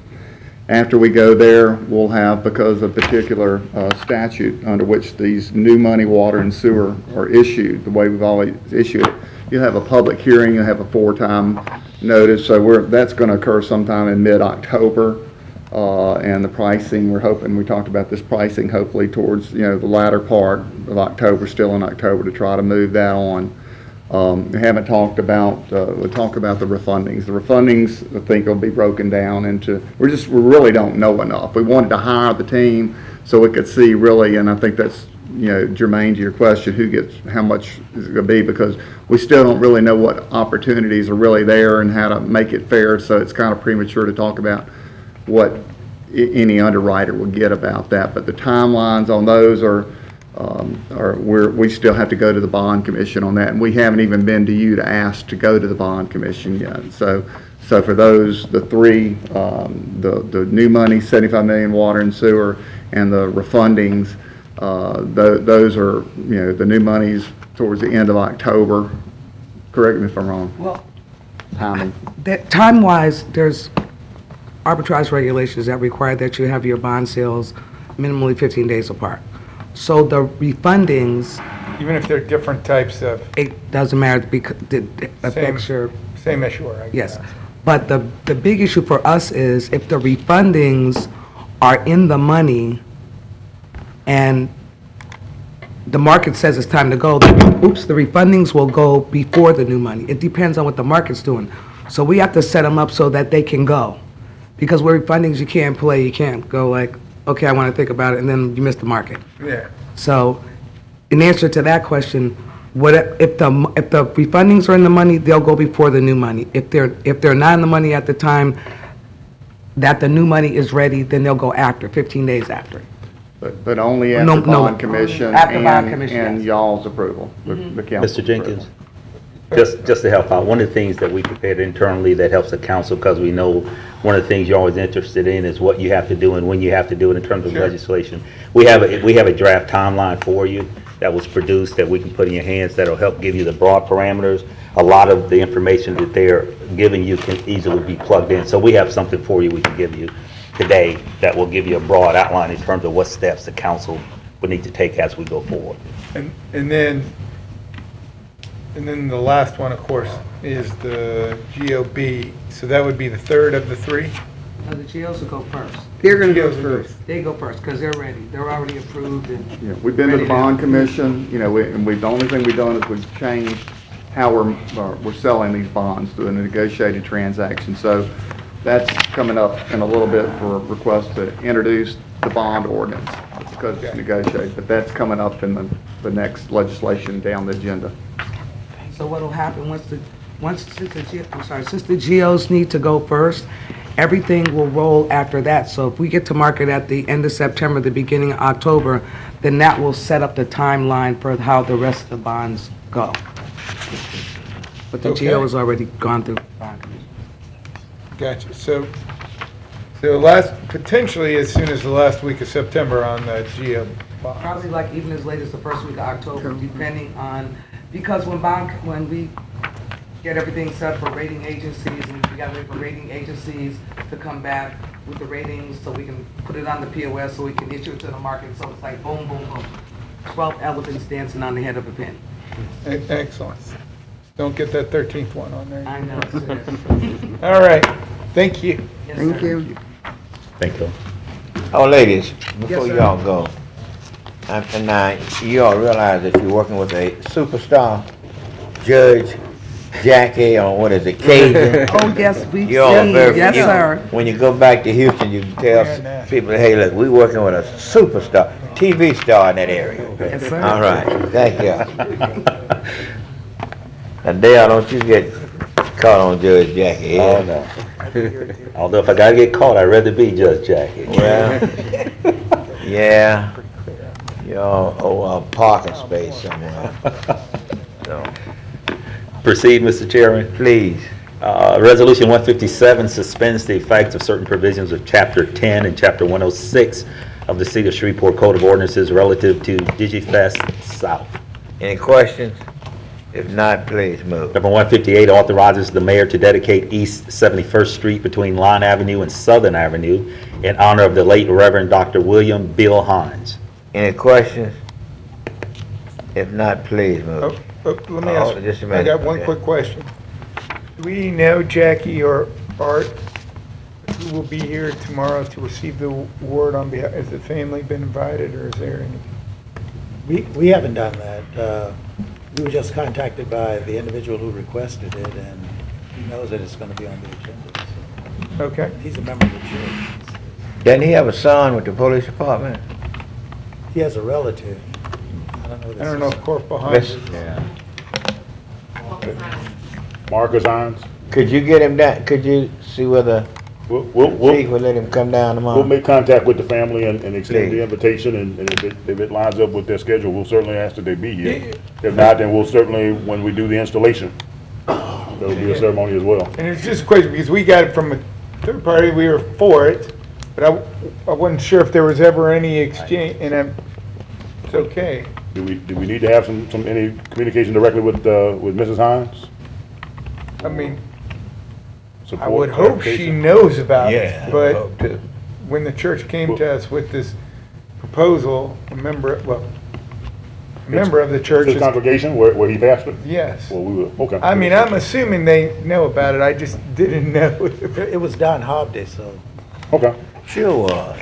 After we go there, we'll have, because of particular statute under which these new money water and sewer are issued, the way we've always issued it, you'll have a public hearing, you'll have a 4-time notice. So that's going to occur sometime in mid-October. And the pricing, we're hoping, we talked about this pricing hopefully towards, the latter part of October, still in October, to try to move that on. We haven't talked about, we'll talk about the refundings. The refundings, I think, will be broken down into, we really don't know enough. We wanted to hire the team so we could see really, and I think that's, germane to your question, who gets, how much is it going to be, because we still don't really know what opportunities are really there and how to make it fair, so it's kind of premature to talk about what any underwriter will get about that. But the timelines on those we still have to go to the bond commission on that, and we haven't even been to you to ask to go to the bond commission yet. So for those, the three, the new money, 75 million water and sewer, and the refundings, those are, the new money's towards the end of October. Correct me if I'm wrong. Well, Timing. time-wise, there's arbitrage regulations that require that you have your bond sales minimally 15 days apart. So the refundings, Even if they're different types of, it doesn't matter because it affects your, same issuer, I yes. guess. But the big issue for us is if the refundings are in the money and the market says it's time to go, the refundings will go before the new money. It depends on what the market's doing. So we have to set them up so that they can go. Because with refundings, you can't play, you can't go like, okay, I want to think about it, and then you miss the market. Yeah. So in answer to that question, if the refundings are in the money, they'll go before the new money. If they're not in the money at the time that the new money is ready, then they'll go after, 15 days after. But only after bond commission After bond commission, and yes. y'all's approval, the council's Mr. Jenkins, approval. just to help out, one of the things that we prepared internally that helps the council, because we know one of the things you're always interested in is what you have to do and when you have to do it in terms of legislation. We have a draft timeline for you that was produced that we can put in your hands that'll help give you the broad parameters. A lot of the information that they're giving you can easily be plugged in. So we have something for you we can give you today that will give you a broad outline in terms of what steps the council would need to take as we go forward. And then the last one, of course, is the GOB. So that would be the third of the three? No, the GOs will go first. They're going to go GOs first. They go first because they're ready. They're already approved and. Yeah, we've been to the bond commission, the only thing we've done is we've changed how we're selling these bonds through a negotiated transaction. So that's coming up in a little bit for a request to introduce the bond ordinance because it's negotiated, but that's coming up in the next legislation down the agenda. So what'll happen since the GOs need to go first, everything will roll after that. So if we get to market at the end of September, the beginning of October, then that will set up the timeline for how the rest of the bonds go. But the GO has already gone through bond commission. Gotcha. So potentially as soon as the last week of September on the GO bond. Probably like even as late as the first week of October, depending on, because when we get everything set for rating agencies, and we gotta wait for rating agencies to come back with the ratings so we can put it on the POS so we can issue it to the market. So it's like boom, boom, boom. 12 elephants dancing on the head of a pin. Excellent. Don't get that 13th one on there. I know. All right. Thank you. Yes, Thank sir. you. Thank you. Oh, ladies, before sir. y'all go, and now you all realize that you're working with a superstar, Judge Jackie, or what is it, Cajun? Oh, yes, we've You all are seen, very, yes, you- sir. When you go back to Houston, you can tell people, hey, look, we working with a superstar, TV star in that area. Yes, sir. All right, thank you. And Dale, don't you get caught on Judge Jackie. Oh, no. Although if I gotta get caught, I'd rather be Judge Jackie. Well, yeah, y'all owe a parking space somewhere. So, Proceed, Mr. Chairman. please. Resolution 157 suspends the effect of certain provisions of Chapter 10 and Chapter 106 of the City of Shreveport Code of Ordinances relative to DigiFest South. Any questions? If not, please move. Number 158 authorizes the mayor to dedicate East 71st Street between Line Avenue and Southern Avenue in honor of the late Reverend Dr. William Bill Hines. Any questions? If not, please move. Let me Oh, ask, just a I minute. got one Okay. quick question. Do we know, Jackie or Art, who will be here tomorrow to receive the award on behalf, has the family been invited, or is there any? We haven't done that. We were just contacted by the individual who requested it, and he knows that it's going to be on the agenda. So Okay. he's a member of the church. Doesn't he have a son with the police department? He has a relative. I don't know if Corporal Hines Miss- is. Marcus Hines? Could you get him down, could you see whether Chief will let him come down tomorrow. We'll make contact with the family and extend Please. the invitation, and if it lines up with their schedule, we'll certainly ask that they be here. If not, then we'll certainly, when we do the installation, there'll be a ceremony as well. And it's just a question, because we got it from a third party, we were for it, but I wasn't sure if there was ever any exchange, and it's okay. Do we need to have any communication directly with Mrs. Hines? I mean, I Support, would hope she clarification? knows about Yeah, it, I but hope too. when the church came to us with this proposal, a member of the church, His congregation where he pastored? yes. Well, we will, okay. I mean, I'm assuming they know about it, I just didn't know. It was Don Hobday, so. Okay. Sure was.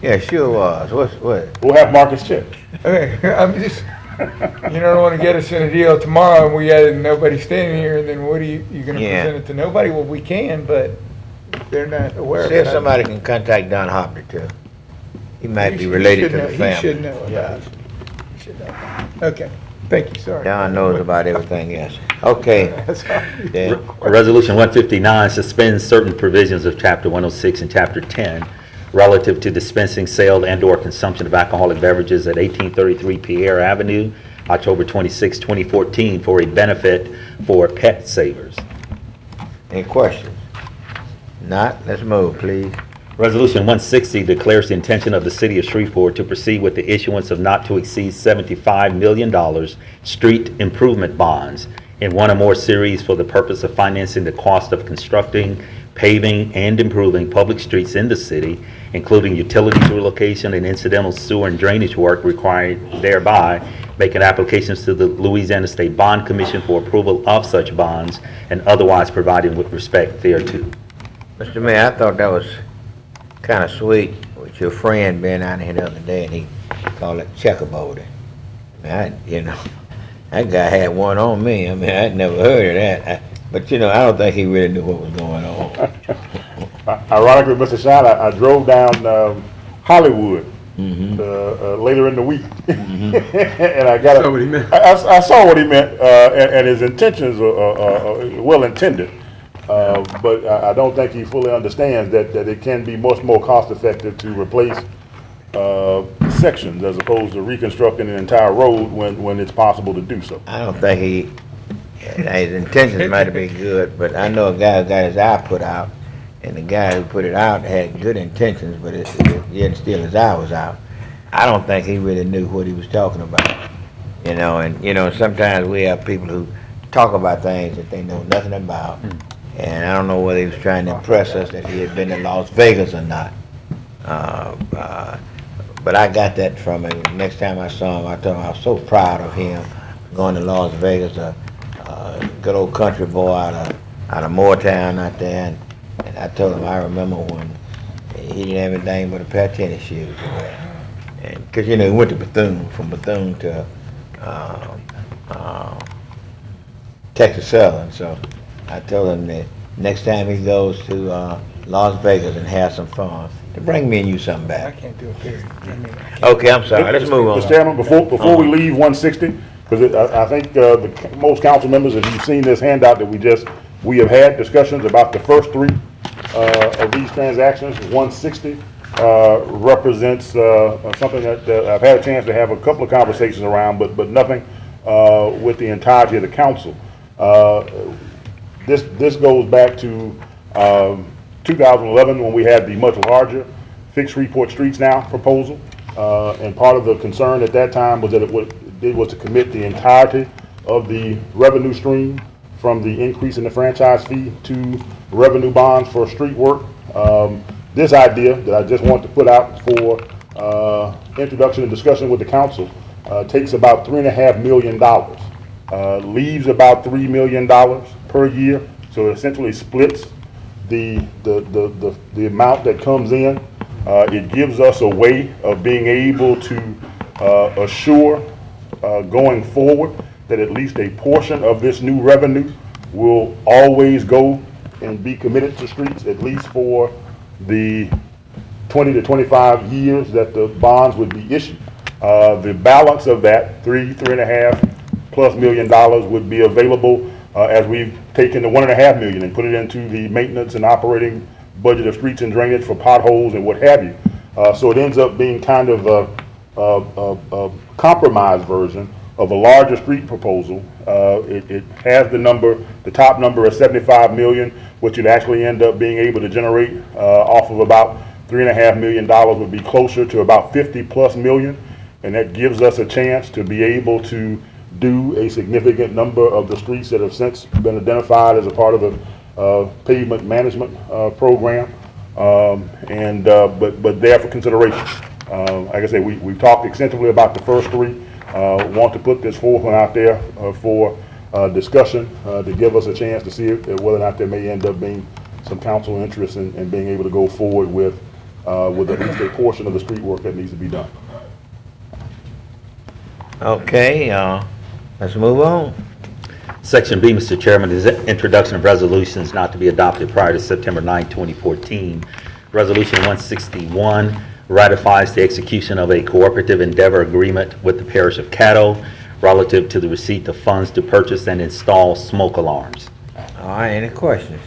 Yeah, sure was. What? We'll have Marcus check. Okay, I'm just, you don't want to get us in a deal tomorrow and we got nobody standing here, and then what are you gonna Yeah. present it to nobody? Well, we can, but they're not aware of See it. if somebody can contact Don Hopper too. He might He be should- related he to should the know- He should family. know about it. He should know. Okay, thank you, sorry. Don knows about everything else. Okay. That's all. Yeah. Resolution 159 suspends certain provisions of Chapter 106 and Chapter 10 relative to dispensing, sale, and/or consumption of alcoholic beverages at 1833 Pierre Avenue, October 26, 2014, for a benefit for pet savers. Any questions? Not? Let's move, please. Resolution 160 declares the intention of the City of Shreveport to proceed with the issuance of not to exceed $75 million street improvement bonds in one or more series for the purpose of financing the cost of constructing, paving, and improving public streets in the city, including utilities relocation and incidental sewer and drainage work required thereby, making applications to the Louisiana State Bond Commission for approval of such bonds, and otherwise providing with respect thereto. Mr. Mayor, I thought that was kind of sweet with your friend being out here the other day, and he called it checkerboarding. That guy had one on me. I mean, I'd never heard of that. But, I don't think he really knew what was going on. Ironically, Mr. Shine, I drove down Hollywood later in the week, and I got Saw what he meant. I saw what he meant, and his intentions are well intended. But I don't think he fully understands that it can be much more cost effective to replace sections as opposed to reconstructing an entire road when it's possible to do so. I don't think his intentions might have been good, but I know a guy who got his eye put out, and the guy who put it out had good intentions, but yet still his eye was out. I don't think he really knew what he was talking about, and sometimes we have people who talk about things that they know nothing about, and I don't know whether he was trying to impress us that he had been to Las Vegas or not. But I got that from him. Next time I saw him, I told him I was so proud of him going to Las Vegas, a good old country boy out of Moortown out there, and I told him I remember when he didn't have anything but a pair of tennis shoes to wear. And because he went to Bethune, from Bethune to Texas Southern, so I told him that next time he goes to Las Vegas and have some fun, to bring me and you something I back. can't do it, period. I mean, I can't. Okay, I'm sorry. Let's move on. Mr. Chairman, before we leave 160, because I think most council members, if you've seen this handout that we have had discussions about the first three of these transactions. 160 represents something that I've had a chance to have a couple of conversations around, but nothing with the entirety of the council. This goes back to 2011 when we had the much larger Fix Shreveport Streets Now proposal. And part of the concern at that time was that what it did was to commit the entirety of the revenue stream from the increase in the franchise fee to revenue bonds for street work. This idea that I just want to put out for introduction and discussion with the council takes about $3.5 million, leaves about $3 million per year. So it essentially splits the amount that comes in. It gives us a way of being able to assure going forward that at least a portion of this new revenue will always go and be committed to streets, at least for the 20 to 25 years that the bonds would be issued. The balance of that, $3.5+ million would be available as we've taken the $1.5 million and put it into the maintenance and operating budget of streets and drainage for potholes and what have you. So it ends up being kind of a compromise version of a larger street proposal. It has the top number of 75 million, which would actually end up being able to generate off of about $3.5 million would be closer to about 50+ million. And that gives us a chance to be able to do a significant number of the streets that have since been identified as a part of the pavement management program. But there for consideration. Like I said, we've talked extensively about the first three. Want to put this fourth one out there for discussion to give us a chance to see whether or not there may end up being some council interest in being able to go forward with at least a portion of the street work that needs to be done. Okay, let's move on. Section B, Mr. Chairman, is introduction of resolutions not to be adopted prior to September 9, 2014. Resolution 161 ratifies the execution of a cooperative endeavor agreement with the parish of Caddo relative to the receipt of funds to purchase and install smoke alarms. All right, any questions?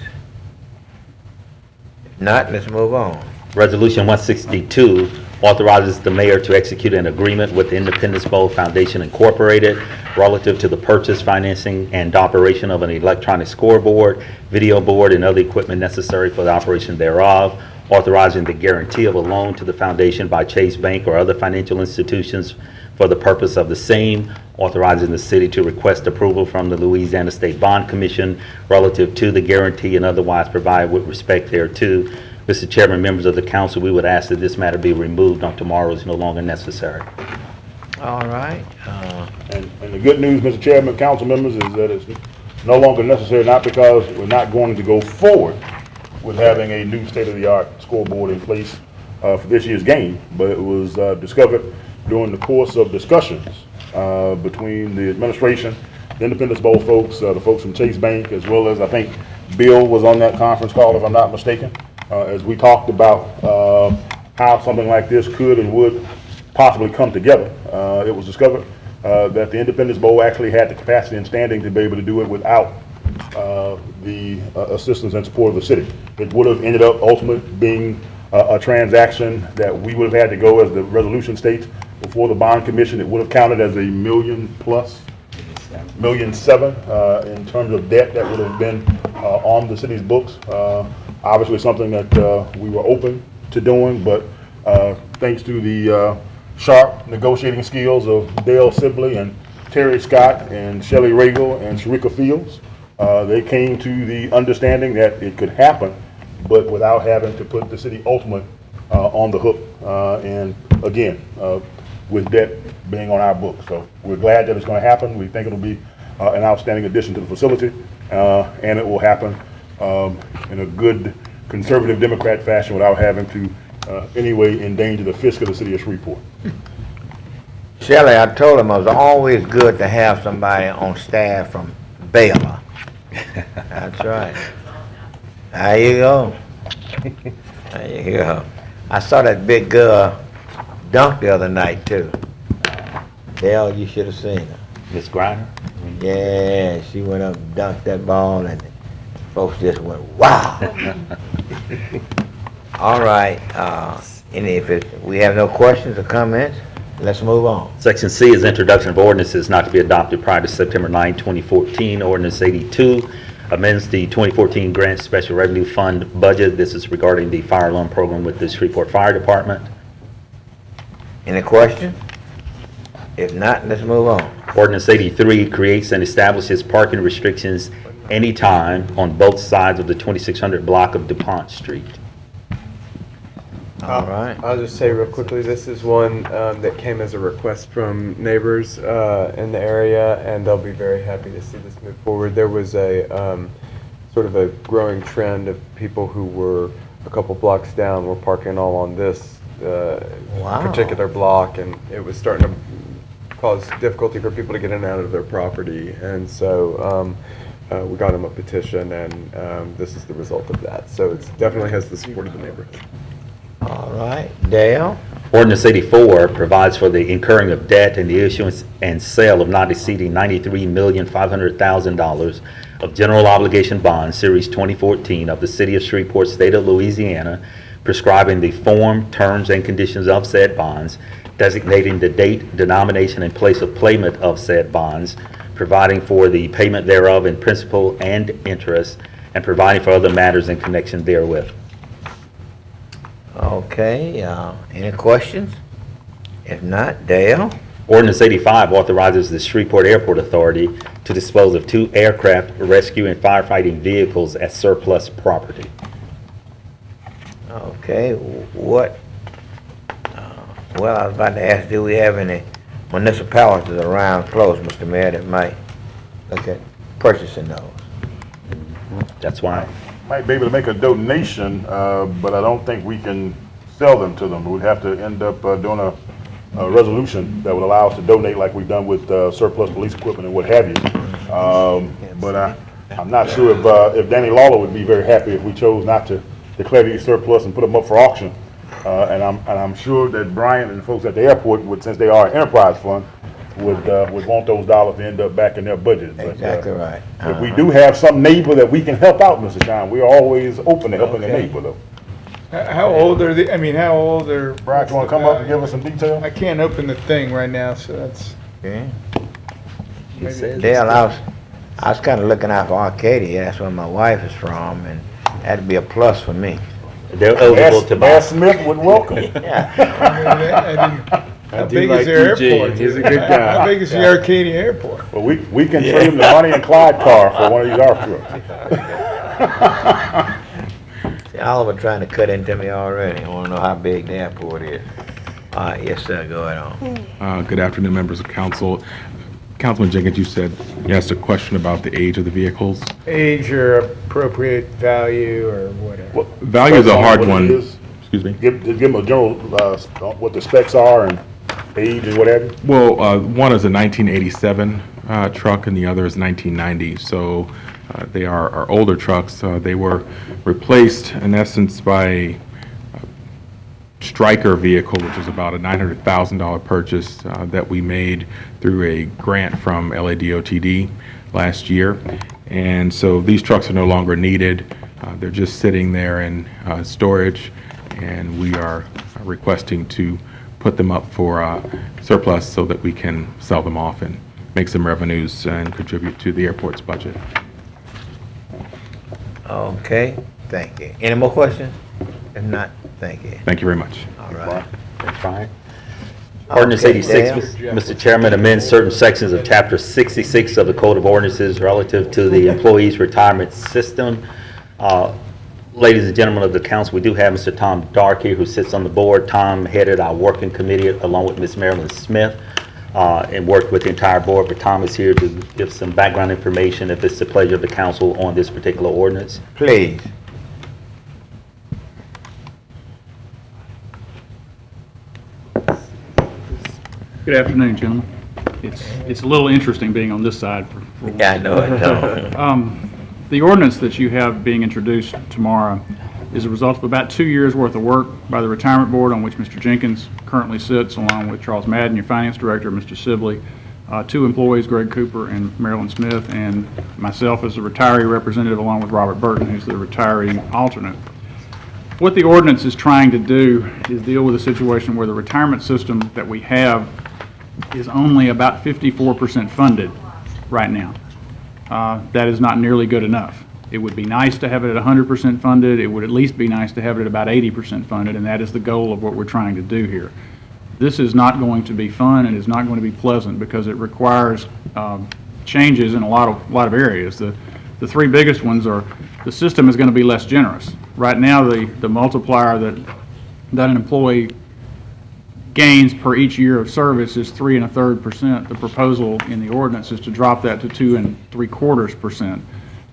If not, let's move on. Resolution 162 authorizes the mayor to execute an agreement with the Independence Bowl Foundation Incorporated relative to the purchase, financing, and operation of an electronic scoreboard, video board, and other equipment necessary for the operation thereof, authorizing the guarantee of a loan to the foundation by Chase Bank or other financial institutions for the purpose of the same, authorizing the city to request approval from the Louisiana State Bond Commission relative to the guarantee and otherwise provide with respect thereto. Mr. Chairman, members of the council, we would ask that this matter be removed on tomorrow. It's no longer necessary. All right. And the good news, Mr. Chairman, council members, is that it's no longer necessary, not because we're not going to go forward with having a new state-of-the-art scoreboard in place for this year's game, but it was discovered during the course of discussions between the administration, the Independence Bowl folks, the folks from Chase Bank, as well as I think Bill was on that conference call, if I'm not mistaken, as we talked about how something like this could and would possibly come together. It was discovered that the Independence Bowl actually had the capacity and standing to be able to do it without the assistance and support of the city. It would have ended up ultimately being a transaction that we would have had to go, as the resolution states, before the bond commission. It would have counted as $1 million+, $1.7 million in terms of debt that would have been on the city's books. Obviously something that we were open to doing, but thanks to the sharp negotiating skills of Dale Sibley and Terry Scott and Shelley Regal and Sharika Fields, they came to the understanding that it could happen, but without having to put the city ultimate on the hook, and again, with debt being on our books. So we're glad that it's going to happen. We think it'll be an outstanding addition to the facility, and it will happen in a good conservative Democrat fashion without having to anyway endanger the fisc of the city of Shreveport. Shelley, I told him it was always good to have somebody on staff from Baylor. That's right. There you go. There you go. I saw that big girl dunk the other night, too. Dale, you should have seen her. Miss Griner? Yeah, she went up and dunked that ball, and folks just went, wow. All right. If we have no questions or comments, let's move on. Section C is introduction of ordinances not to be adopted prior to September 9, 2014. Ordinance 82 amends the 2014 Grant Special Revenue Fund budget. This is regarding the fire alarm program with the Shreveport Fire Department. Any questions? If not, let's move on. Ordinance 83 creates and establishes parking restrictions anytime on both sides of the 2600 block of DuPont Street. All right. I'll just say real quickly, this is one that came as a request from neighbors in the area, and they'll be very happy to see this move forward. There was a sort of a growing trend of people who were a couple blocks down were parking all on this particular block, and it was starting to cause difficulty for people to get in and out of their property. And so we got them a petition, and this is the result of that. So it definitely has the support of the neighborhood. All right. Dale? Ordinance 84 provides for the incurring of debt and the issuance and sale of not exceeding $93,500,000 of general obligation bonds, Series 2014 of the City of Shreveport, State of Louisiana, prescribing the form, terms, and conditions of said bonds, designating the date, denomination, and place of payment of said bonds, providing for the payment thereof in principal and interest, and providing for other matters in connection therewith. Okay, any questions? If not, Dale? Ordinance 85 authorizes the Shreveport Airport Authority to dispose of 2 aircraft rescue and firefighting vehicles as surplus property. Okay, what, well, I was about to ask, do we have any municipalities around close, Mr. Mayor, that might look at purchasing those? That's why. Might be able to make a donation, but I don't think we can sell them to them. We'd have to end up doing a resolution that would allow us to donate like we've done with surplus police equipment and what have you. But I'm not sure if Danny Lawler would be very happy if we chose not to declare these surplus and put them up for auction. And I'm sure that Brian and the folks at the airport would, since they are an enterprise fund, would want those dollars to end up back in their budget. But, exactly right. If we do have some neighbor that we can help out, Mr. Shine, we're always open to helping a neighbor, though. How old are they? I mean, how old are? Brian, you want to come up and give us some detail? I can't open the thing right now, so that's. Okay. Dale, I was kind of looking out for Arcadia. That's where my wife is from, and that'd be a plus for me. They're eligible to buy. Bass Smith would welcome. Yeah. How big is their airport? He's a good guy. How big is the Arcadia Airport? Well, we can trade him the Bonnie and Clyde car for one of these ARF trucks. See, Oliver trying to cut into me already. I want to know how big the airport is. All right, yes, sir, go ahead on. Good afternoon, members of council. Councilman Jenkins, you asked a question about the age of the vehicles. Age or appropriate value or whatever. Value is a hard one. Excuse me? Give them a general, what the specs are and age and whatever. Well, one is a 1987 truck and the other is 1990. So they are older trucks. They were replaced in essence by a Striker vehicle, which is about a $900,000 purchase that we made through a grant from LADOTD last year. And so these trucks are no longer needed. They're just sitting there in storage, and we are requesting to put them up for surplus so that we can sell them off and make some revenues and contribute to the airport's budget. Okay, thank you. Any more questions? If not, thank you. Thank you very much. All right. That's fine. Ordinance 86, Mr. Chairman, amends certain sections of Chapter 66 of the Code of Ordinances relative to the employees' retirement system. Ladies and gentlemen of the council, we do have Mr. Tom Dark here, who sits on the board. Tom headed our working committee along with Ms. Marilyn Smith and worked with the entire board, but Tom is here to give some background information, if it's the pleasure of the council, on this particular ordinance. Please. Good afternoon, gentlemen. It's a little interesting being on this side. Yeah, I know it. The ordinance that you have being introduced tomorrow is a result of about 2 years' worth of work by the Retirement Board, on which Mr. Jenkins currently sits, along with Charles Madden, your Finance Director, Mr. Sibley, 2 employees, Greg Cooper and Marilyn Smith, and myself as the retiree representative, along with Robert Burton, who's the retiree alternate. What the ordinance is trying to do is deal with a situation where the retirement system that we have is only about 54% funded right now. That is not nearly good enough. It would be nice to have it at 100% funded. It would at least be nice to have it at about 80% funded, and that is the goal of what we're trying to do here. This is not going to be fun, and it's not going to be pleasant, because it requires changes in a lot of areas. The 3 biggest ones are, the system is going to be less generous. Right now, the multiplier that an employee gains per each year of service is 3 1/3%. The proposal in the ordinance is to drop that to 2 3/4%.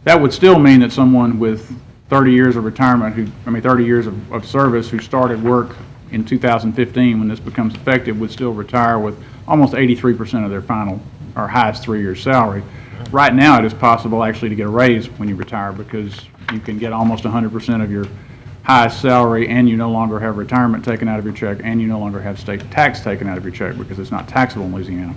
That would still mean that someone with 30 years of retirement, 30 years of service, who started work in 2015 when this becomes effective, would still retire with almost 83% of their final or highest 3-year salary. Right now, it is possible actually to get a raise when you retire, because you can get almost 100% of your highest salary, and you no longer have retirement taken out of your check, and you no longer have state tax taken out of your check because it's not taxable in Louisiana.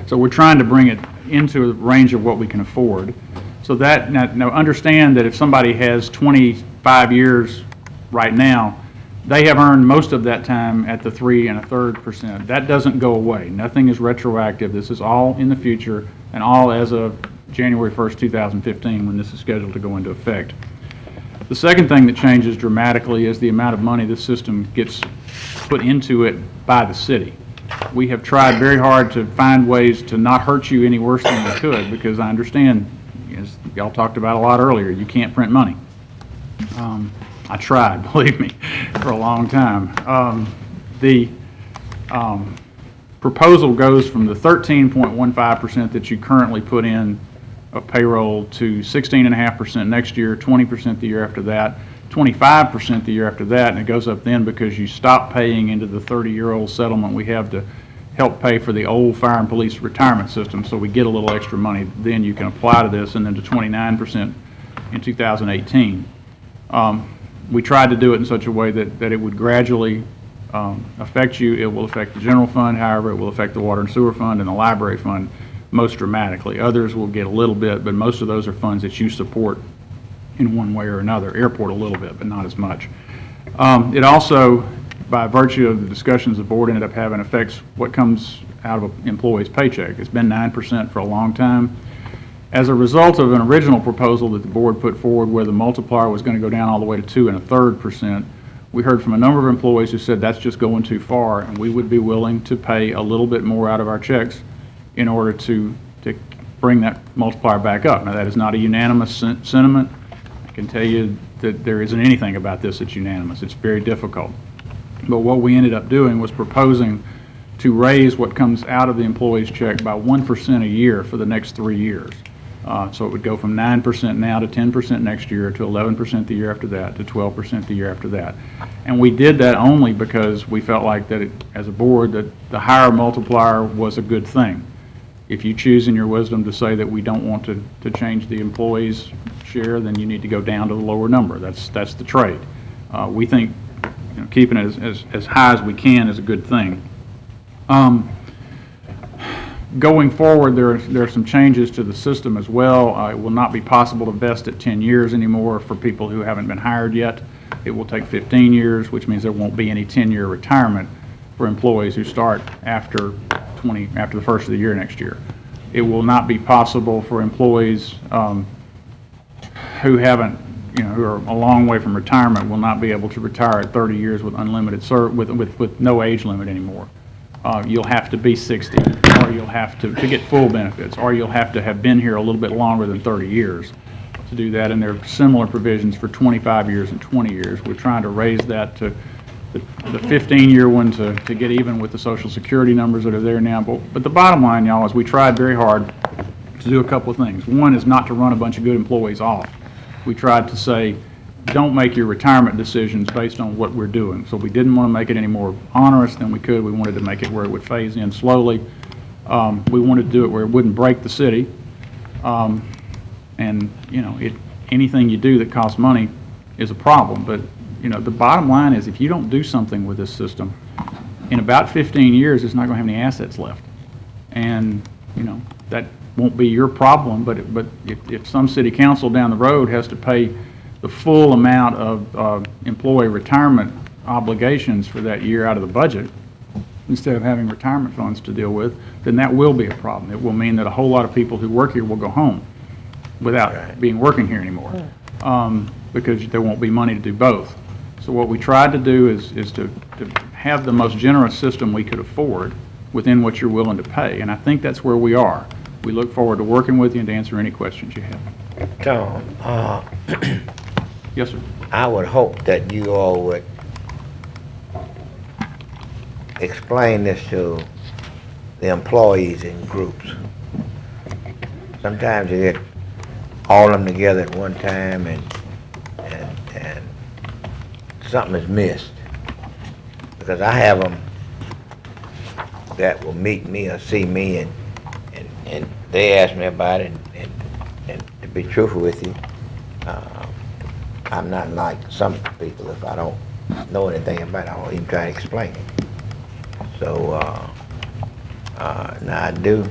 So we're trying to bring it into a range of what we can afford. So that, now understand that if somebody has 25 years right now, they have earned most of that time at the 3 1/3%. That doesn't go away. Nothing is retroactive. This is all in the future and all as of January 1st, 2015, when this is scheduled to go into effect. The second thing that changes dramatically is the amount of money this system gets put into it by the city. We have tried very hard to find ways to not hurt you any worse than we could, because I understand, as y'all talked about a lot earlier, you can't print money. I tried, believe me, for a long time. The proposal goes from the 13.15% that you currently put in of payroll to 16.5% next year, 20% the year after that, 25% the year after that, and it goes up then because you stop paying into the 30-year-old settlement we have to help pay for the old fire and police retirement system, so we get a little extra money. Then you can apply to this, and then to 29% in 2018. We tried to do it in such a way that it would gradually affect you. It will affect the general fund, however, it will affect the water and sewer fund and the library fund most dramatically. Others will get a little bit, but most of those are funds that you support in one way or another. Airport a little bit, but not as much. It also, by virtue of the discussions the board ended up having, affects what comes out of an employee's paycheck. It's been 9% for a long time. As a result of an original proposal that the board put forward where the multiplier was going to go down all the way to 2 1/3%, we heard from a number of employees who said that's just going too far, and we would be willing to pay a little bit more out of our checks in order to bring that multiplier back up. Now, that is not a unanimous sentiment. I can tell you that there isn't anything about this that's unanimous. It's very difficult. But what we ended up doing was proposing to raise what comes out of the employee's check by 1% a year for the next 3 years. So it would go from 9% now to 10% next year to 11% the year after that to 12% the year after that. And we did that only because we felt like that as a board that the higher multiplier was a good thing. If you choose in your wisdom to say that we don't want to change the employee's share, then you need to go down to the lower number. That's the trade. We think keeping it as high as we can is a good thing. Going forward, there are some changes to the system as well. It will not be possible to vest at 10 years anymore for people who haven't been hired yet. It will take 15 years, which means there won't be any 10-year retirement for employees who start after the first of the year next year. It will not be possible for employees who haven't, who are a long way from retirement, will not be able to retire at 30 years with unlimited with no age limit anymore. You'll have to be 60, or you'll have to get full benefits, or you'll have to have been here a little bit longer than 30 years to do that, and there are similar provisions for 25 years and 20 years. We're trying to raise that to the 15-year one to get even with the Social Security numbers that are there now. But the bottom line, y'all, is we tried very hard to do a couple of things. One is not to run a bunch of good employees off. We tried to say, don't make your retirement decisions based on what we're doing. So we didn't want to make it any more onerous than we could. We wanted to make it where it would phase in slowly. We wanted to do it where it wouldn't break the city. And, anything you do that costs money is a problem. But, the bottom line is if you don't do something with this system, in about 15 years, it's not going to have any assets left. And, that won't be your problem. But if some city council down the road has to pay the full amount of employee retirement obligations for that year out of the budget, instead of having retirement funds to deal with, then that will be a problem. It will mean that a whole lot of people who work here will go home without being working here anymore, because there won't be money to do both. So what we tried to do is to have the most generous system we could afford within what you're willing to pay, and I think that's where we are. We look forward to working with you and to answer any questions you have. Tom, yes, sir. I would hope that you all would explain this to the employees in groups. Sometimes you get all of them together at one time and something is missed. Because I have them that will meet me or see me and they ask me about it, and to be truthful with you, I'm not like some people. If I don't know anything about it, I won't even try to explain it. So, now I do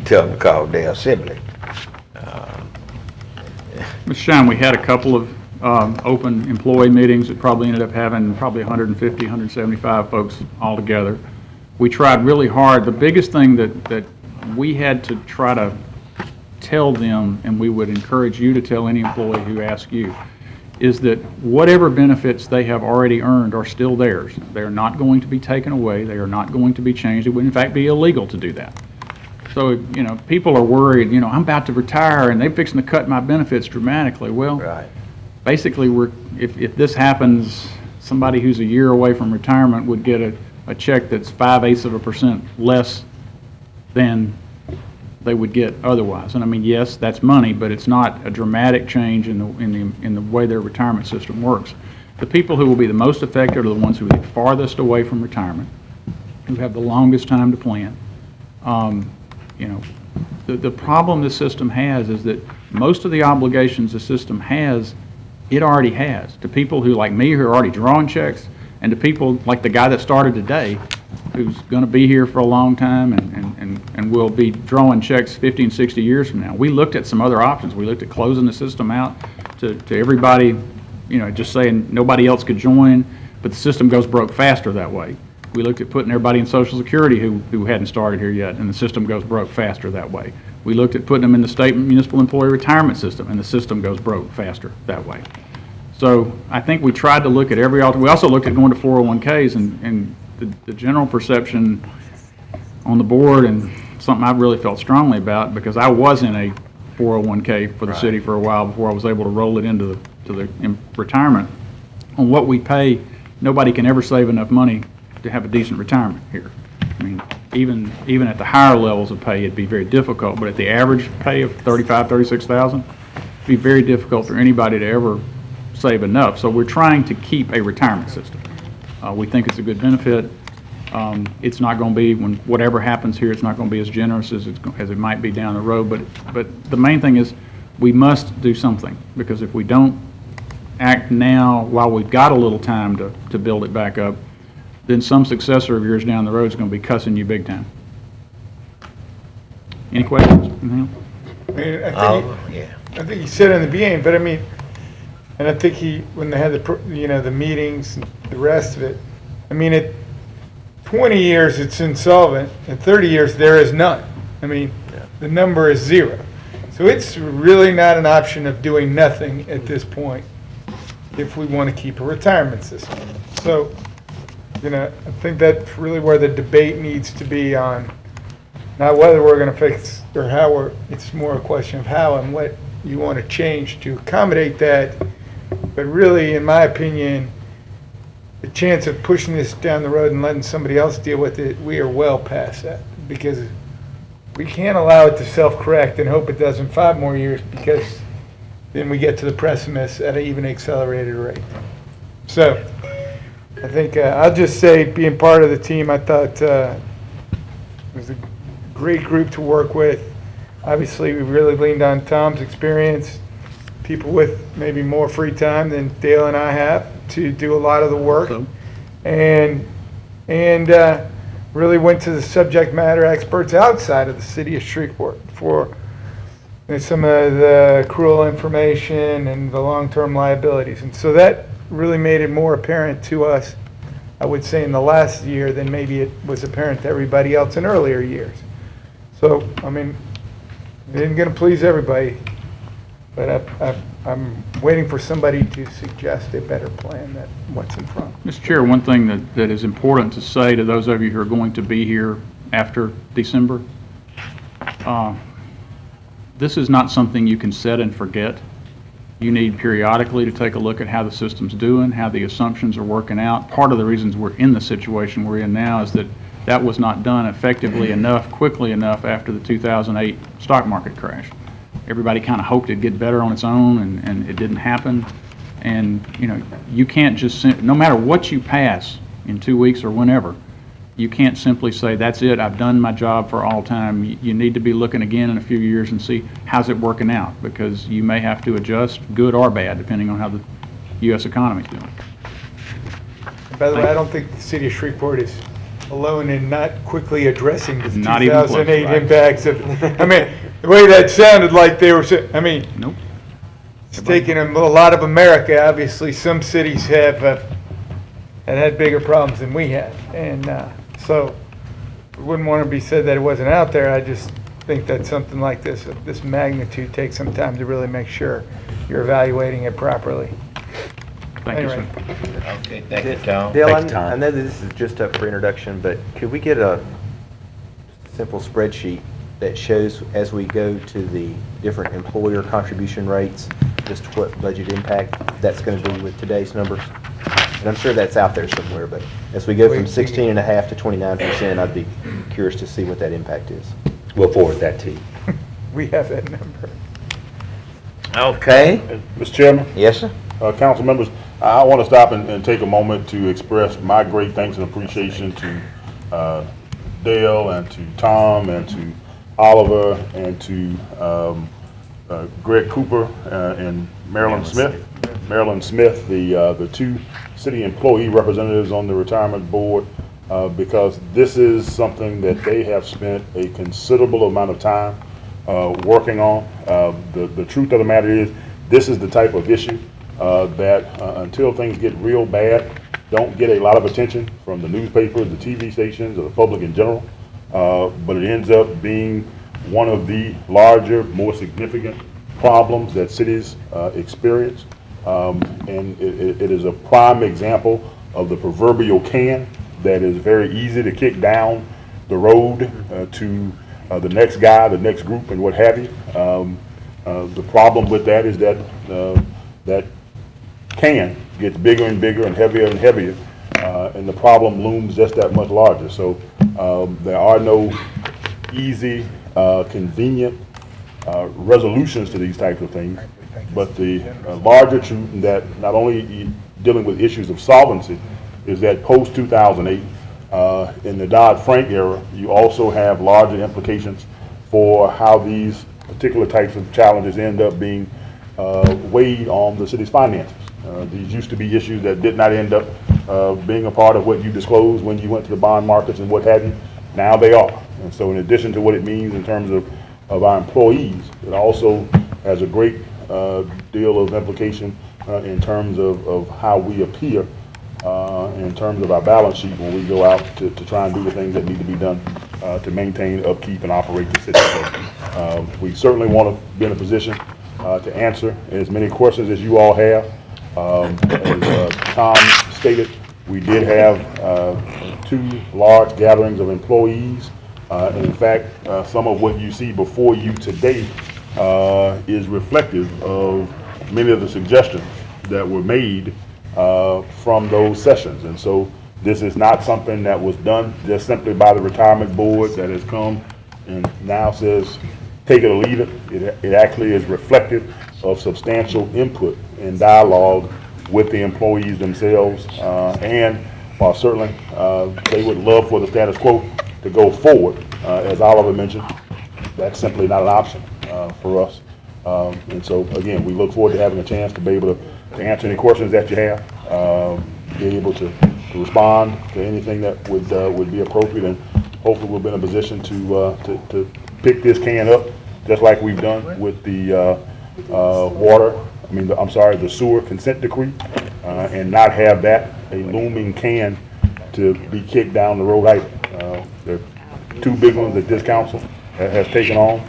tell them to call Dale Sibley. Ms. Shine, we had a couple of open employee meetings that probably ended up having probably 150, 175 folks altogether. We tried really hard. The biggest thing that we had to try to tell them, and we would encourage you to tell any employee who asks you, is that whatever benefits they have already earned are still theirs. They are not going to be taken away. They are not going to be changed. It would, in fact, be illegal to do that. So, you know, people are worried, you know, I'm about to retire and they're fixing to cut my benefits dramatically. Well, right. Basically, if this happens, somebody who's a year away from retirement would get a check that's 5/8% less than they would get otherwise. And I mean, yes, that's money, but it's not a dramatic change in the way their retirement system works. The people who will be the most affected are the ones who are the farthest away from retirement, who have the longest time to plan. You know, the problem the system has is that most of the obligations the system has, it already has. To people who, like me, who are already drawing checks, and to people like the guy that started today, who's going to be here for a long time and will be drawing checks 50 and 60 years from now. We looked at some other options. We looked at closing the system out to everybody, you know, just saying nobody else could join, but the system goes broke faster that way. We looked at putting everybody in Social Security who hadn't started here yet, and the system goes broke faster that way. We looked at putting them in the state municipal employee retirement system, and the system goes broke faster that way. So I think we tried to look at every alternative. We also looked at going to 401ks, and the general perception on the board, and something I really felt strongly about, because I was in a 401k for the city for a while before I was able to roll it into the retirement. On what we pay, nobody can ever save enough money to have a decent retirement here. I mean, even at the higher levels of pay, it'd be very difficult, but at the average pay of $35,000, $36,000, it'd be very difficult for anybody to ever save enough. So we're trying to keep a retirement system. We think it's a good benefit. It's not going to be, when whatever happens here, it's not going to be as generous as it might be down the road. But the main thing is we must do something, because if we don't act now while we've got a little time to build it back up, then some successor of yours down the road is going to be cussing you big time. Any questions? I mean, I think he said in the beginning, but I mean, and I think when they had the meetings and the rest of it, I mean, at 20 years it's insolvent, at 30 years there is none. I mean, the number is 0. So it's really not an option of doing nothing at this point if we want to keep a retirement system. So, you know, I think that's really where the debate needs to be on, not whether we're going to fix or how it's more a question of how and what you want to change to accommodate that. But really, in my opinion, the chance of pushing this down the road and letting somebody else deal with it, we are well past that, because we can't allow it to self-correct and hope it does in 5 more years, because then we get to the precipice at an even accelerated rate. So I think I'll just say, being part of the team, I thought it was a great group to work with. Obviously, we really leaned on Tom's experience, people with maybe more free time than Dale and I have to do a lot of the work, and really went to the subject matter experts outside of the city of Shreveport for some of the accrual information and the long-term liabilities. And so that really made it more apparent to us, I would say, in the last year than maybe it was apparent to everybody else in earlier years. So, I mean, it isn't going to please everybody, but I'm waiting for somebody to suggest a better plan than what's in front. Mr. Chair, one thing that is important to say to those of you who are going to be here after December, this is not something you can set and forget. You need periodically to take a look at how the system's doing, how the assumptions are working out. Part of the reasons we're in the situation we're in now is that was not done effectively enough, quickly enough after the 2008 stock market crash. Everybody kind of hoped it'd get better on its own, and it didn't happen. And, you know, you can't just, no matter what you pass in 2 weeks or whenever, you can't simply say, that's it, I've done my job for all time. You need to be looking again in a few years and see how's it working out, because you may have to adjust, good or bad, depending on how U.S. economy is doing. By the way, I don't think the city of Shreveport is alone in not quickly addressing the Not even close, 2008 right. impacts of, I mean, the way that sounded like they were, I mean, Nope. it's taken a lot of America. Obviously, some cities have had bigger problems than we have. And so it wouldn't want to be said that it wasn't out there. I just think that something like this, of this magnitude, takes some time to really make sure you're evaluating it properly. Thank you, Anyway. sir. Okay, thank you, Tom. Dale, Thank you, I Tom. know that this is just up for introduction, but could we get a simple spreadsheet that shows as we go to the different employer contribution rates, just what budget impact that's going to be with today's numbers? And I'm sure that's out there somewhere, but as we go from 16.5 to 29%, I'd be curious to see what that impact is. We'll forward that to you. We have that number. Okay. Mr. Chairman? Yes, sir. Council members, I want to stop and take a moment to express my great thanks and appreciation to Dale and to Tom and to Oliver and to Greg Cooper and Marilyn Smith. Marilyn Smith, the two city employee representatives on the retirement board, because this is something that they have spent a considerable amount of time working on. The truth of the matter is, this is the type of issue that until things get real bad, don't get a lot of attention from the newspapers, the TV stations, or the public in general. But it ends up being one of the larger, more significant problems that cities experience. And it is a prime example of the proverbial can that is very easy to kick down the road to the next guy, the next group, and what have you. The problem with that is that that can gets bigger and bigger and heavier, and the problem looms just that much larger. So there are no easy, convenient resolutions to these types of things, but the larger truth that not only dealing with issues of solvency is that post-2008, in the Dodd-Frank era, you also have larger implications for how these particular types of challenges end up being weighed on the city's finances. These used to be issues that did not end up being a part of what you disclosed when you went to the bond markets and what have you. Now they are. And so in addition to what it means in terms of our employees, it also has a great deal of implication in terms of how we appear in terms of our balance sheet when we go out to try and do the things that need to be done to maintain, upkeep, and operate the city. So we certainly want to be in a position to answer as many questions as you all have. As Tom stated, we did have 2 large gatherings of employees. And in fact, some of what you see before you today is reflective of many of the suggestions that were made from those sessions. And so this is not something that was done just simply by the retirement board that has come and now says, take it or leave it. It actually is reflective of substantial input and dialogue with the employees themselves. And while certainly they would love for the status quo to go forward, as Oliver mentioned, that's simply not an option for us. And so, again, we look forward to having a chance to be able to answer any questions that you have, be able to respond to anything that would be appropriate, and hopefully we'll be in a position to pick this can up, just like we've done with the the sewer consent decree, and not have that a looming can to be kicked down the road either. There are 2 big ones that this council has taken on,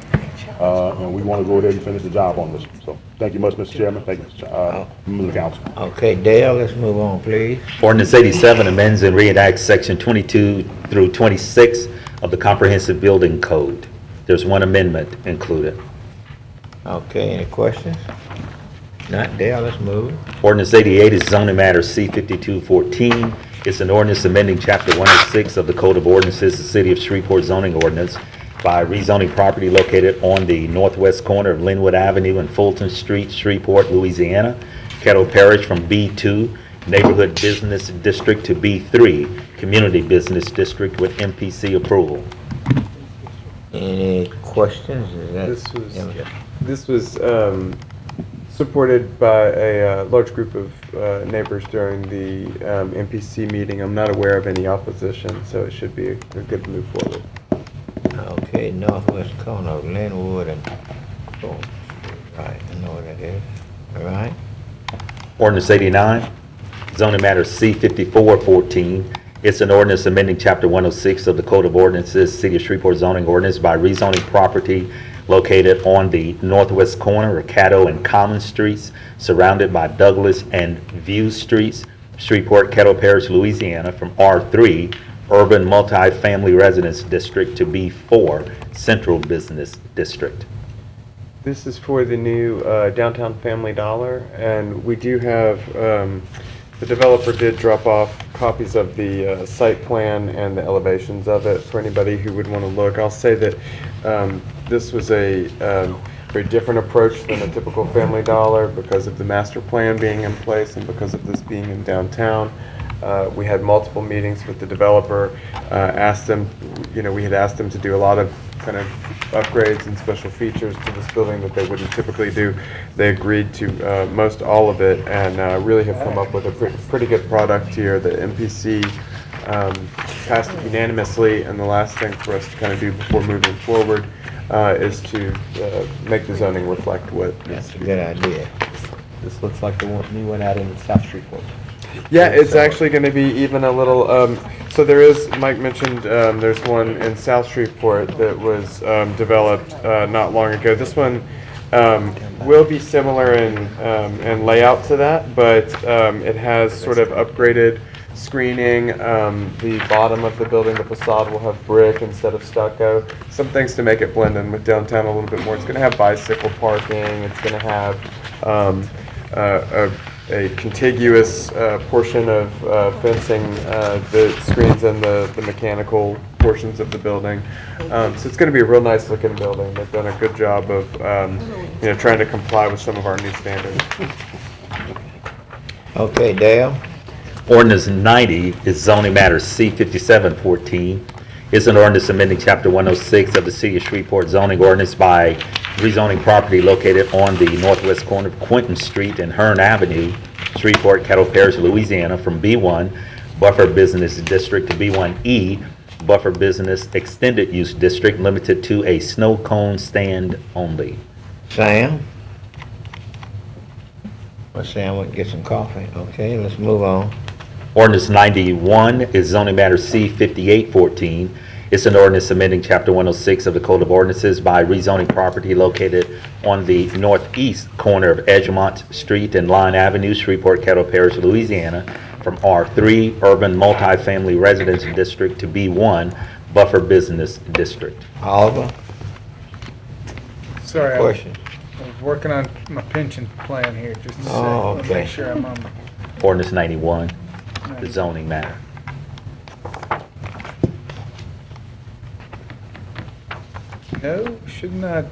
and we want to go ahead and finish the job on this. So thank you much, Mr. Chairman. Thank you, members of the council. Okay, Dale, let's move on, please. Ordinance 87 amends and reenacts section 22 through 26 of the Comprehensive Building Code. There's one amendment included. Okay, any questions? Not Dale, let's move. Ordinance 88 is zoning matter C-5214. It's an ordinance amending Chapter 106 of the Code of Ordinances, the City of Shreveport zoning ordinance, by rezoning property located on the northwest corner of Linwood Avenue and Fulton Street, Shreveport, Louisiana, Kettle Parish, from B2 Neighborhood Business District to B3 Community Business District with MPC approval. Any questions? This was supported by a large group of neighbors during the MPC meeting. I'm not aware of any opposition, so it should be a good move forward. Okay, northwest corner of Linwood and Thorpe Street. Right, I know what that is. All right. Ordinance 89, zoning matter C-5414. It's an ordinance amending Chapter 106 of the Code of Ordinances, City of Shreveport zoning ordinance by rezoning property located on the northwest corner of Caddo and Common Streets, surrounded by Douglas and View Streets, Shreveport, Caddo Parish, Louisiana, from R3, Urban Multifamily Residence District, to B4, Central Business District. This is for the new downtown Family Dollar, and we do have, the developer did drop off copies of the site plan and the elevations of it for anybody who would want to look. I'll say that this was a very different approach than a typical Family Dollar because of the master plan being in place and because of this being in downtown. We had multiple meetings with the developer, asked them, we had asked them to do a lot of kind of upgrades and special features to this building that they wouldn't typically do. They agreed to most all of it and really have come up with a pretty good product here. The MPC passed it unanimously, and the last thing for us to kind of do before moving forward is to make the zoning reflect what. That's a good idea. This looks like the new one out in South Shreveport. Yeah, it's actually going to be even a little, so there is, Mike mentioned, there's one in South Shreveport that was developed not long ago. This one will be similar in layout to that, but it has sort of upgraded screening. The bottom of the building, the facade, will have brick instead of stucco. Some things to make it blend in with downtown a little bit more. It's going to have bicycle parking. It's going to have a contiguous portion of fencing that screens in the mechanical portions of the building. So it's going to be a real nice looking building. They've done a good job of trying to comply with some of our new standards. Okay, Dale. Ordinance 90 is zoning matter C-5714. It's an ordinance amending Chapter 106 of the City of Shreveport zoning ordinance by rezoning property located on the northwest corner of Quinton Street and Hearn Avenue, Shreveport, Caddo Parish, Louisiana, from B1 Buffer Business District to B1E Buffer Business Extended Use District, limited to a snow cone stand only. Sam? Well, Sam went and get some coffee. Okay, let's move on. Ordinance 91 is zoning matter C-5814. It's an ordinance amending Chapter 106 of the Code of Ordinances by rezoning property located on the northeast corner of Edgemont Street and Line Avenue, Shreveport, Caddo Parish, Louisiana, from R3 Urban Multifamily Residence District to B1 Buffer Business District. Oliver? Sorry, Question? I was working on my pension plan here, just a second. Oh, Let me okay. Make sure I'm on. Ordinance 91, the zoning matter. No, should not,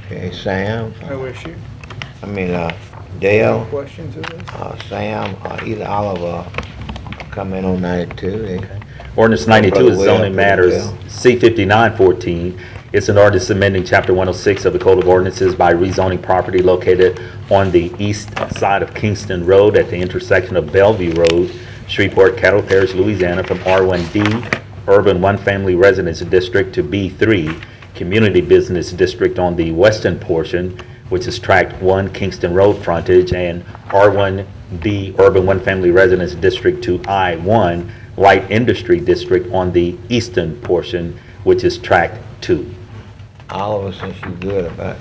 Okay, Sam? no issue. I mean, No Dale? questions of this? Sam, either Oliver come in on 92. Ordinance 92 is zoning matters Well. C-5914. It's an ordinance amending Chapter 106 of the Code of Ordinances by rezoning property located on the east side of Kingston Road at the intersection of Bellevue Road, Shreveport, Caddo Parish, Louisiana, from R1D Urban One Family Residence District to B3 Community Business District on the western portion, which is Tract 1 Kingston Road frontage, and R1D Urban One Family Residence District to I1 Light Industry District on the eastern portion, which is Tract 2. Oliver, since you're good about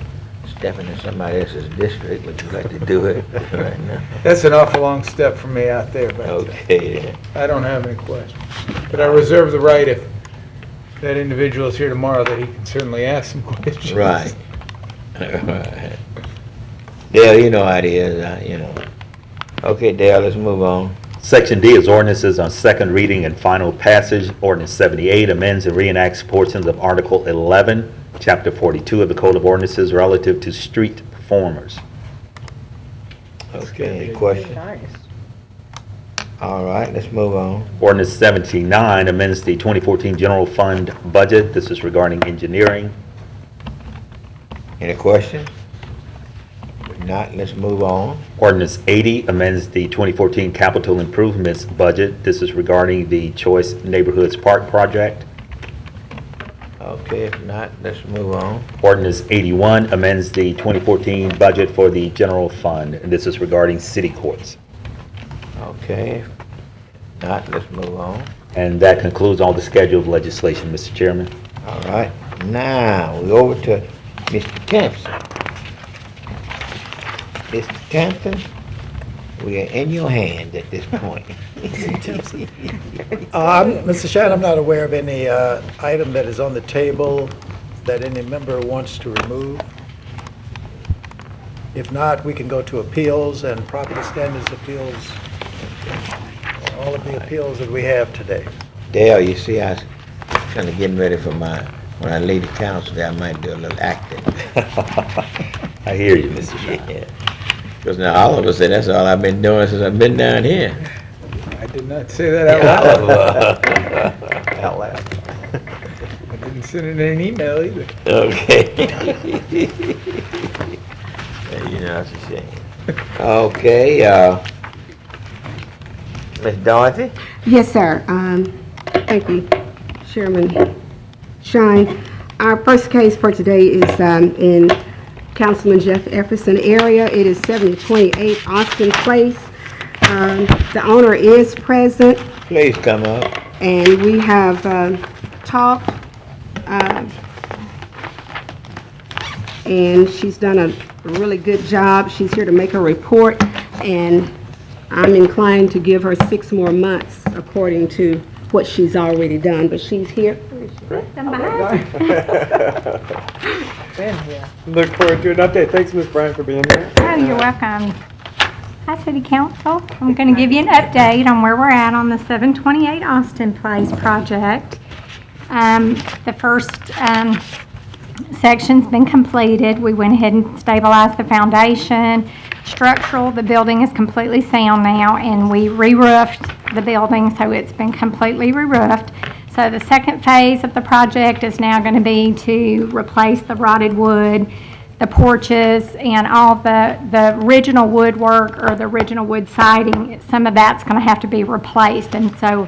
stepping in somebody else's district, would you like to do it right now? That's an awful long step for me out there, but Okay, then. I don't have any questions. But I reserve the right, if that individual is here tomorrow, that he can certainly ask some questions. Right. Right. Dale, you know how it is, Okay, Dale, let's move on. Section D is ordinances on second reading and final passage. Ordinance 78 amends and reenacts portions of Article 11, Chapter 42 of the Code of Ordinances relative to street performers. Okay, any questions? All right, let's move on. Ordinance 79 amends the 2014 general fund budget. This is regarding engineering. Any questions? If not, let's move on. Ordinance 80 amends the 2014 capital improvements budget. This is regarding the Choice Neighborhoods Park project. Okay, if not, let's move on. Ordinance 81 amends the 2014 budget for the general fund, and this is regarding city courts. Okay, if not, let's move on. And that concludes all the scheduled legislation, Mr. Chairman. All right, now we're over to Mr. Thompson. Mr. Thompson, we are in your hands at this point. Mr. Shine, I'm not aware of any item that is on the table that any member wants to remove. If not, we can go to appeals and property standards appeals, all of the appeals that we have today. Dale, you see, I was kind of getting ready for when I leave the council there, I might do a little acting. I hear you, Mr. Shine. Yeah. Because now all of us say that's all I've been doing since I've been down here. I did not say that out loud. Out loud. I didn't send it in an email either. Okay. You know, that's a shame. Okay, Ms. Dorothy? Yes, sir. Thank you, Chairman Shine. Our first case for today is in Councilman Jeff Efferson area. It is 7028 Austin Place. The owner is present. Please come up. And we have talked, and she's done a really good job. She's here to make a report, and I'm inclined to give her 6 more months according to what she's already done, but she's here. Look forward to an update. Thanks, Ms. Bryant, for being here. Oh, you're welcome. Hi, City Council. I'm going to give you an update on where we're at on the 728 Austin Place project. The first section's been completed. We went ahead and stabilized the foundation. Structural, the building is completely sound now, and we re-roofed the building, so it's been completely re-roofed. So the second phase of the project is now going to be to replace the rotted wood, the porches, and all the original woodwork or the original wood siding. Some of that's going to have to be replaced, and so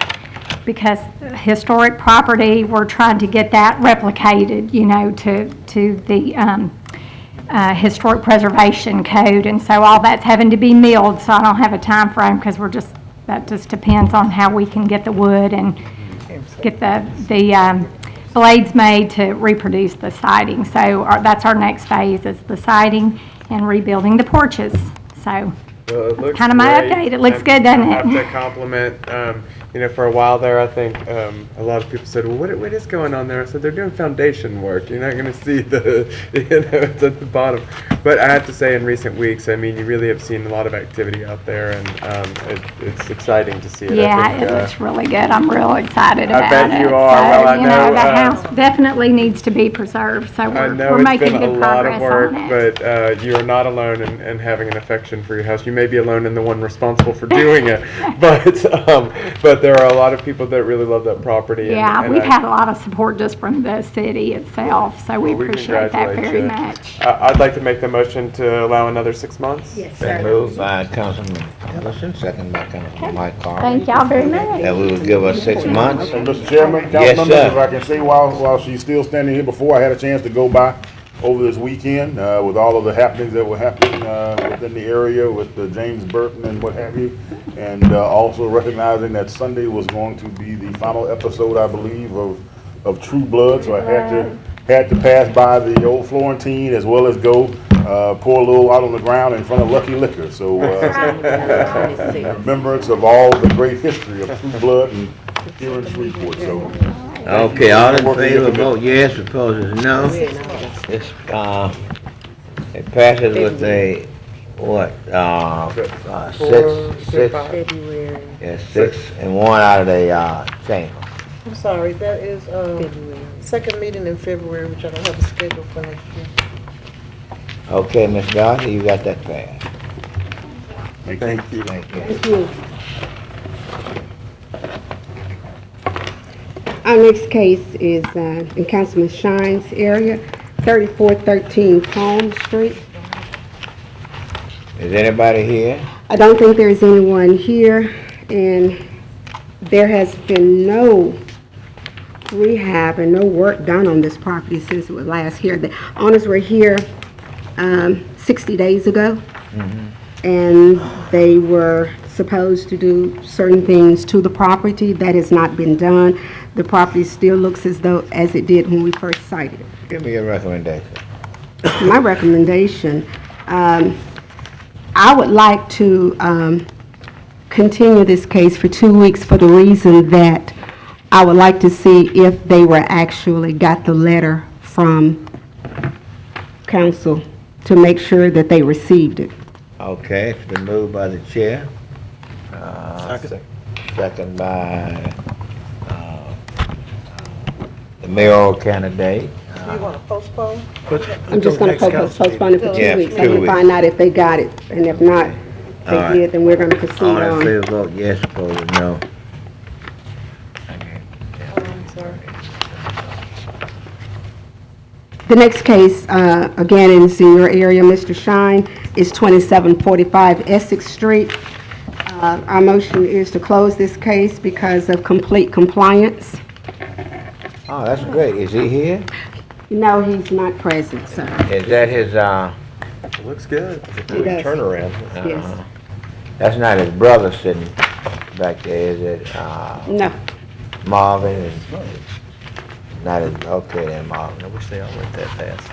because historic property, we're trying to get that replicated, you know, to the historic preservation code, and so all that's having to be milled. So I don't have a time frame because that just depends on how we can get the wood and get the blades made to reproduce the siding. So that's our next phase, is the siding and rebuilding the porches. So kind of my update. It looks good, doesn't it? I have to compliment, you know, for a while there, I think a lot of people said, well, what is going on there? I said, they're doing foundation work. You're not going to see the, you know, it's at the bottom. But I have to say, in recent weeks, I mean, you really have seen a lot of activity out there, and it's exciting to see it. Yeah, it looks really good. I'm real excited about it. I bet you are. So, well, I you know, the house definitely needs to be preserved, so we're making good progress on it. But you are not alone in having an affection for your house. You may be alone in the one responsible for doing it, but there are a lot of people that really love that property. Yeah, and we've had a lot of support just from the city itself, so we appreciate that very much. I'd like to make the motion to allow another 6 months. Yes, Been moved by Councilman Ellison, second by Councilman Mike Carter. Thank y'all very much. That we will give us 6 months. And Mr. Chairman, Yes, council members, if sir. I can say while she's still standing here, before I had a chance to go by over this weekend with all of the happenings that were happening within the area with James Burton and what have you, and also recognizing that Sunday was going to be the final episode, I believe, of True Blood, so I had to pass by the old Florentine as well as go pour a little out on the ground in front of Lucky Liquor. So remembrance of all the great history of True Blood and here in Shreveport. So Okay, all in favor, vote yes, opposed is no. It's, it passes with a, what, 6? Yeah, 6 and 1 out of the chamber. I'm sorry, that is second meeting in February, which I don't have a schedule for next year. Okay, Ms. Darcy, you got that passed. Thank you. Thank you. Thank you. Our next case is in Councilman Shine's area. 3413 Palm Street. Is anybody here? I don't think there's anyone here, and there has been no rehab and no work done on this property since it was last here. The owners were here 60 days ago, and they were supposed to do certain things to the property. That has not been done. The property still looks as it did when we first sited it. Give me your recommendation. My recommendation, I would like to continue this case for 2 weeks for the reason that I would like to see if they were actually got the letter from council to make sure that they received it. Okay, it's been moved by the chair. Second by the mayoral candidate. Do you want to postpone? I'm just going to postpone it for 2 Yeah, weeks. I'm 2 going to weeks. find out if they got it, and if not, if All they right. did, then we're going to proceed All in on. favor, vote yes, opposed, no. The next case, again, is in your area, Mr. Shine, is 2745 Essex Street. Our motion is to close this case because of complete compliance. Oh, that's great. Is he here? No, he's not present, sir. Is that his, Looks good. It's a It quick does. turnaround. Yes. That's not his brother sitting back there, is it? No. Marvin is not his, okay then, Marvin. I wish they all went that fast.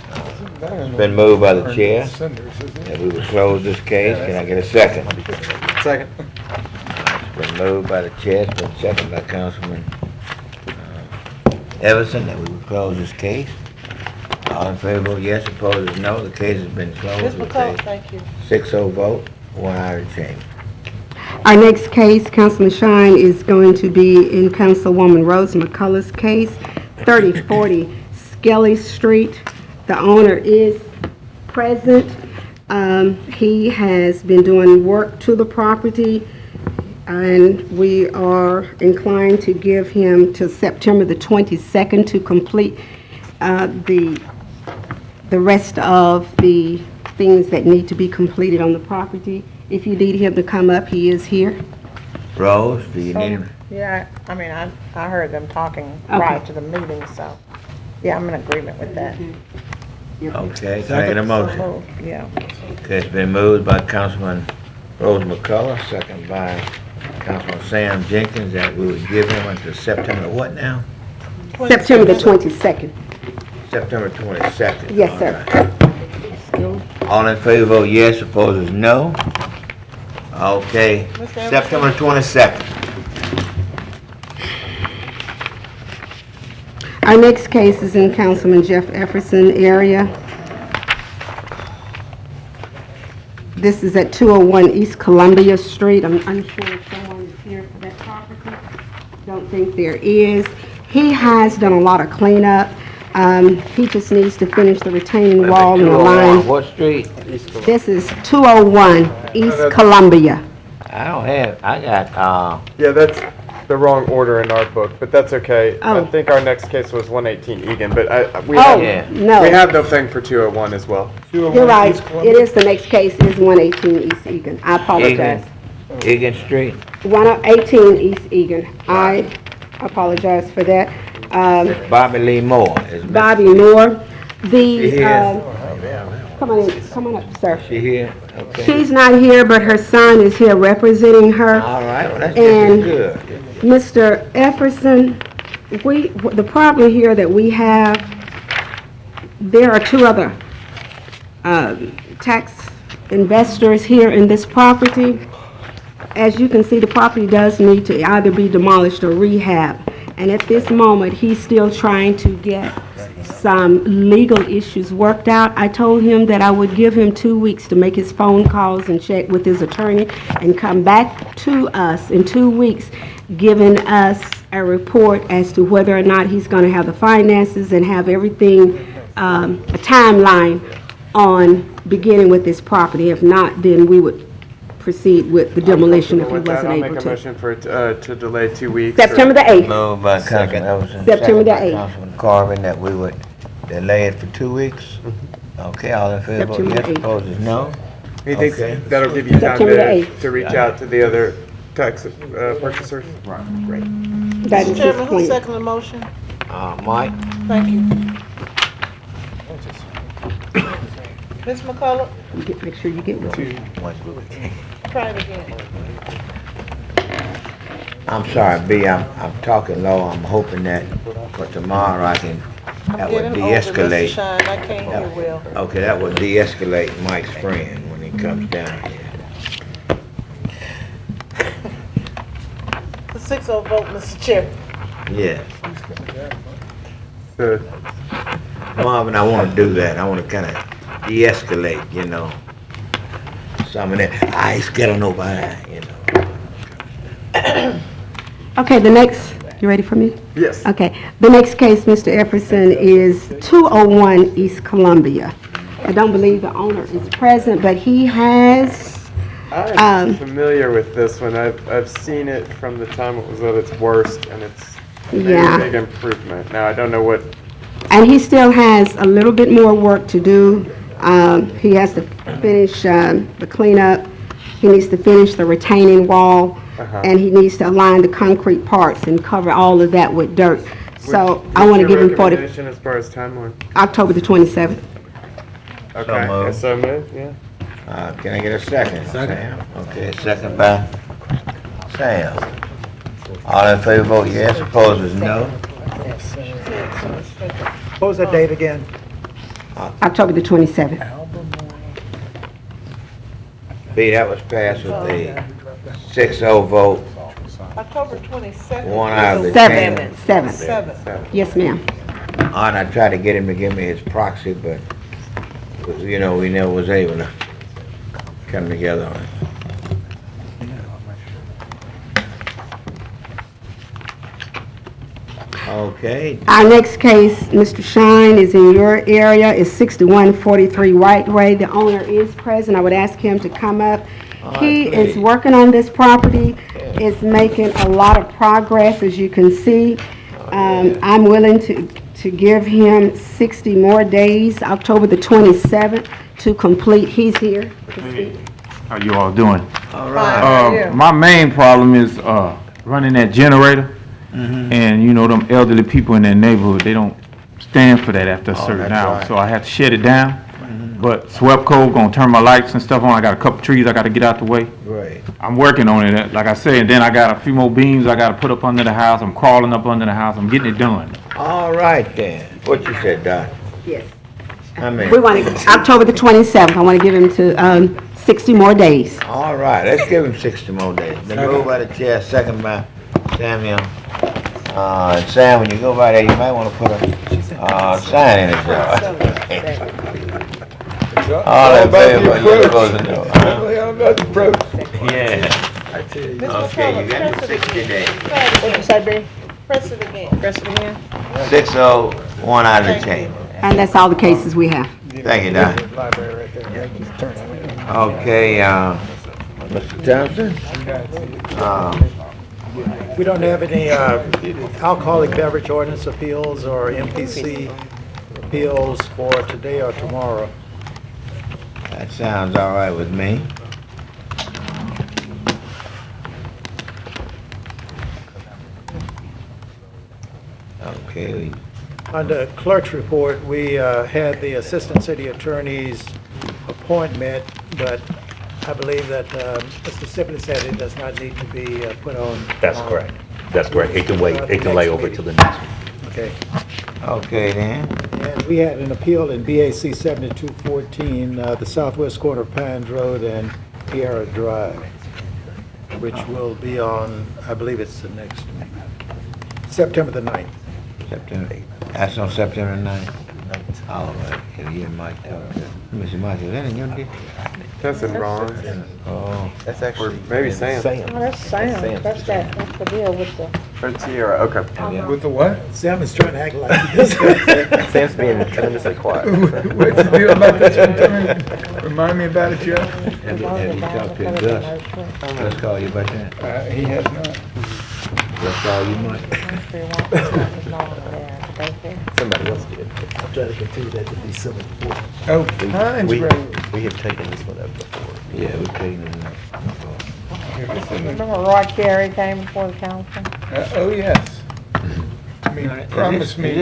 It's been moved by the chair that we would close this case. Can I get a second? Second. It's been moved by the chair, it's been seconded by Councilman Everson that we would close this case. All in favor, vote yes, opposed is no. The case has been closed. Ms. with McCall, a thank you. 6-0 vote, 1 eye to change. Our next case, Councilman Shine, is going to be in Councilwoman Rose McCullough's case, 3040 Skelly Street. The owner is present. He has been doing work to the property, and we are inclined to give him till September the 22nd to complete the rest of the things that need to be completed on the property. If you need him to come up, he is here. Rose, do you need him? Yeah, I mean, I heard them talking prior to the meeting, so, yeah, I'm in agreement with that. Okay, can I get a motion? So, yeah. Okay, it's been moved by Councilman Rose McCullough, second by Councilman Sam Jenkins, that we would give him until September what now? September the 22nd. September 22nd. Yes, sir. All in favor, vote yes, opposed is no. Okay, September 22nd. Our next case is in Councilman Jeff Efferson area. This is at 201 East Columbia Street. I'm unsure if someone is here for that property. Don't think there is. He has done a lot of cleanup. He just needs to finish the retaining wall and the line. What street? This is 201 East Columbia. I don't have, I got, Yeah, that's the wrong order in our book, but that's okay. Oh. I think our next case was 118 Egan, but we Oh, have, no. we have no thing for 201 as well. You're right. It is, the next case is 118 East Egan. I apologize. Egan Street. 118 East Egan. I apologize for that. Bobby Lee Moore. Is Miss- Bobby Moore. She here? Come on up, sir. She here? Okay. She's not here, but her son is here representing her. All right, well, that's And good. Mr. Efferson, the problem here that we have, there are two other tax investors here in this property. As you can see, the property does need to either be demolished or rehab. And at this moment, he's still trying to get some legal issues worked out. I told him that I would give him 2 weeks to make his phone calls and check with his attorney and come back to us in 2 weeks, giving us a report as to whether or not he's going to have the finances and have everything, a timeline on beginning with this property. If not, then we would proceed with the demolition if he wasn't I'll able make a to. motion for it to delay 2 weeks. September the 8th. Moved by Councilman Everson. September the second by 8th. Councilman Carvin, that we would Delay it for 2 weeks? Okay, all in favor, vote September yes, 8th. opposed is no. He thinks Okay. that'll give you time September 8th. to reach out to the other tax purchasers? Right, great. That is Mr. his Chairman, who plan. seconded the motion? Mike? Thank you. Ms. McCullough, Make sure you get one. try it again. I'm sorry, B, I'm talking low. I'm hoping that for tomorrow I can, I'm that would getting older, Mr. de-escalate. Shine, I can't hear well. Okay, that would de-escalate Mike's friend when he comes down here. The 6-0 vote, Mr. Chair. Yes. Good. Marvin, I want to do that. I want to kind of de-escalate, you know. Some of that, I ain't scared of nobody, you know. Okay, the next, you ready for me? Yes. Okay, the next case, Mr. Efferson, is 201 East Columbia. I don't believe the owner is present, but he has, I'm familiar with this one. I've seen it from the time it was at its worst, and it's made Yeah. a big improvement. Now, I don't know what, and he still has a little bit more work to do. He has to finish the cleanup, he needs to finish the retaining wall, and he needs to align the concrete parts and cover all of that with dirt. So I want to give him What's your recommendation as far as timeline? October the 27th. Okay, moved. so moved, yeah. Can I get a second? Sam? Okay, second by Sam. All in favor, vote yes, opposed is no. What was that date again? October the 27th. B, that was passed with a 6-0 vote. October 22nd. One out of the Seventh. 10. Seventh. Yes, ma'am. And I tried to get him to give me his proxy, but, you know, we never was able to come together on it. Okay, Our next case, Mr. Shine, is in your area, is 6143 White Way. The owner is present. I would ask him to come up. He is working on this property, is making a lot of progress, as you can see. I'm willing to give him 60 more days, October the 27th, to complete. He's here. How you all doing? all right. My main problem is running that generator. And you know, them elderly people in that neighborhood, they don't stand for that after a certain that's hour. right. So I had to shut it down. But SWEPCO gonna turn my lights and stuff on. I got a couple trees I gotta get out the way. Great. I'm working on it, like I say, and then I got a few more beams I gotta put up under the house. I'm crawling up under the house. I'm getting it done. All right then. What you said, Doc? Yes. I mean. We want to, October the 27th, I want to give him to 60 more days. All right, let's give him 60 more days. Then moved by the chair, second by Samuel. And Sam, when you go by there, you might want to put a sign in it, all in favor, yes, opposed to no. Yeah. Okay, you got 60 days. What'd you say, B? Press it again. Press it again. 6-0, one out of the chamber. And that's all the cases we have. Thank you, Don. Okay, Mr. Thompson? We don't have any alcoholic beverage ordinance appeals or MPC appeals for today or tomorrow. That sounds all right with me. Okay. On the clerk's report, we had the assistant city attorney's appointment, but I believe that Mr. Sibley said it does not need to be put on. That's correct. That's correct. It can wait. It can lay over till the next one. Okay. Okay, then. And we had an appeal in BAC 7214, the southwest corner of Pines Road and Pierre Drive, which will be on, I believe it's the next, September the 9th. September 8th. That's on September 9th. All right. Can you and Mike talk to Mr. Mike, is that in your district? That's in Ron. Oh. That's actually. Maybe Sam. Oh, that's Sam. That's the deal with the. Tierra, okay. With the what? Sam is trying to act like this. Sam's being tremendously quiet. What's the deal about this one? Remind me about it, Joe. Have you talked to Gus? Gus call you about that? He has not. Gus call you, Mike? Thank you. Somebody else did. I'm trying to continue that to December 4th. Oh, Pines We Road. we have taken this one up before. Yeah, we taking it up. Remember Roy Carey came before the council? Oh, yes. I mean, promise me,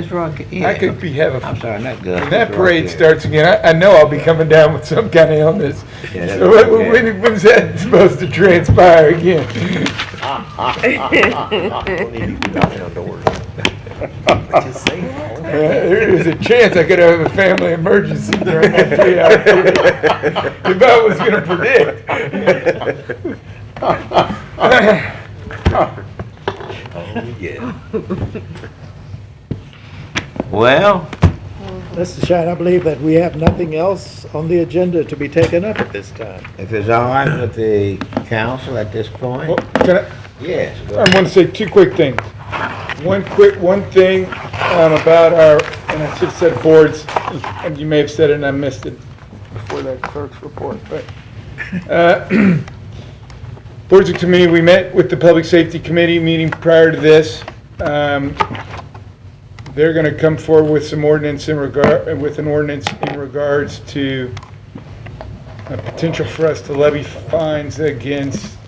I could be, have a, I'm sorry, not Gus. when that it's parade Rocky. starts again, I know I'll be coming down with some kind of illness. Yeah, that's So okay. when's that supposed to transpire again? Don't need to be knocking on doors. Just say it. There is a chance I could have a family emergency during that 3-hour period. If I was gonna predict. Oh, yeah. Well, Mr. Shine, I believe that we have nothing else on the agenda to be taken up at this time. if it's all right with the council at this point, Well, can I, yes. go I want to say two quick things. One thing about our, and I should have said boards, and you may have said it and I missed it before that clerk's report, but, boards and committee, we met with the Public Safety Committee meeting prior to this. They're going to come forward with some ordinance in regards to a potential for us to levy fines against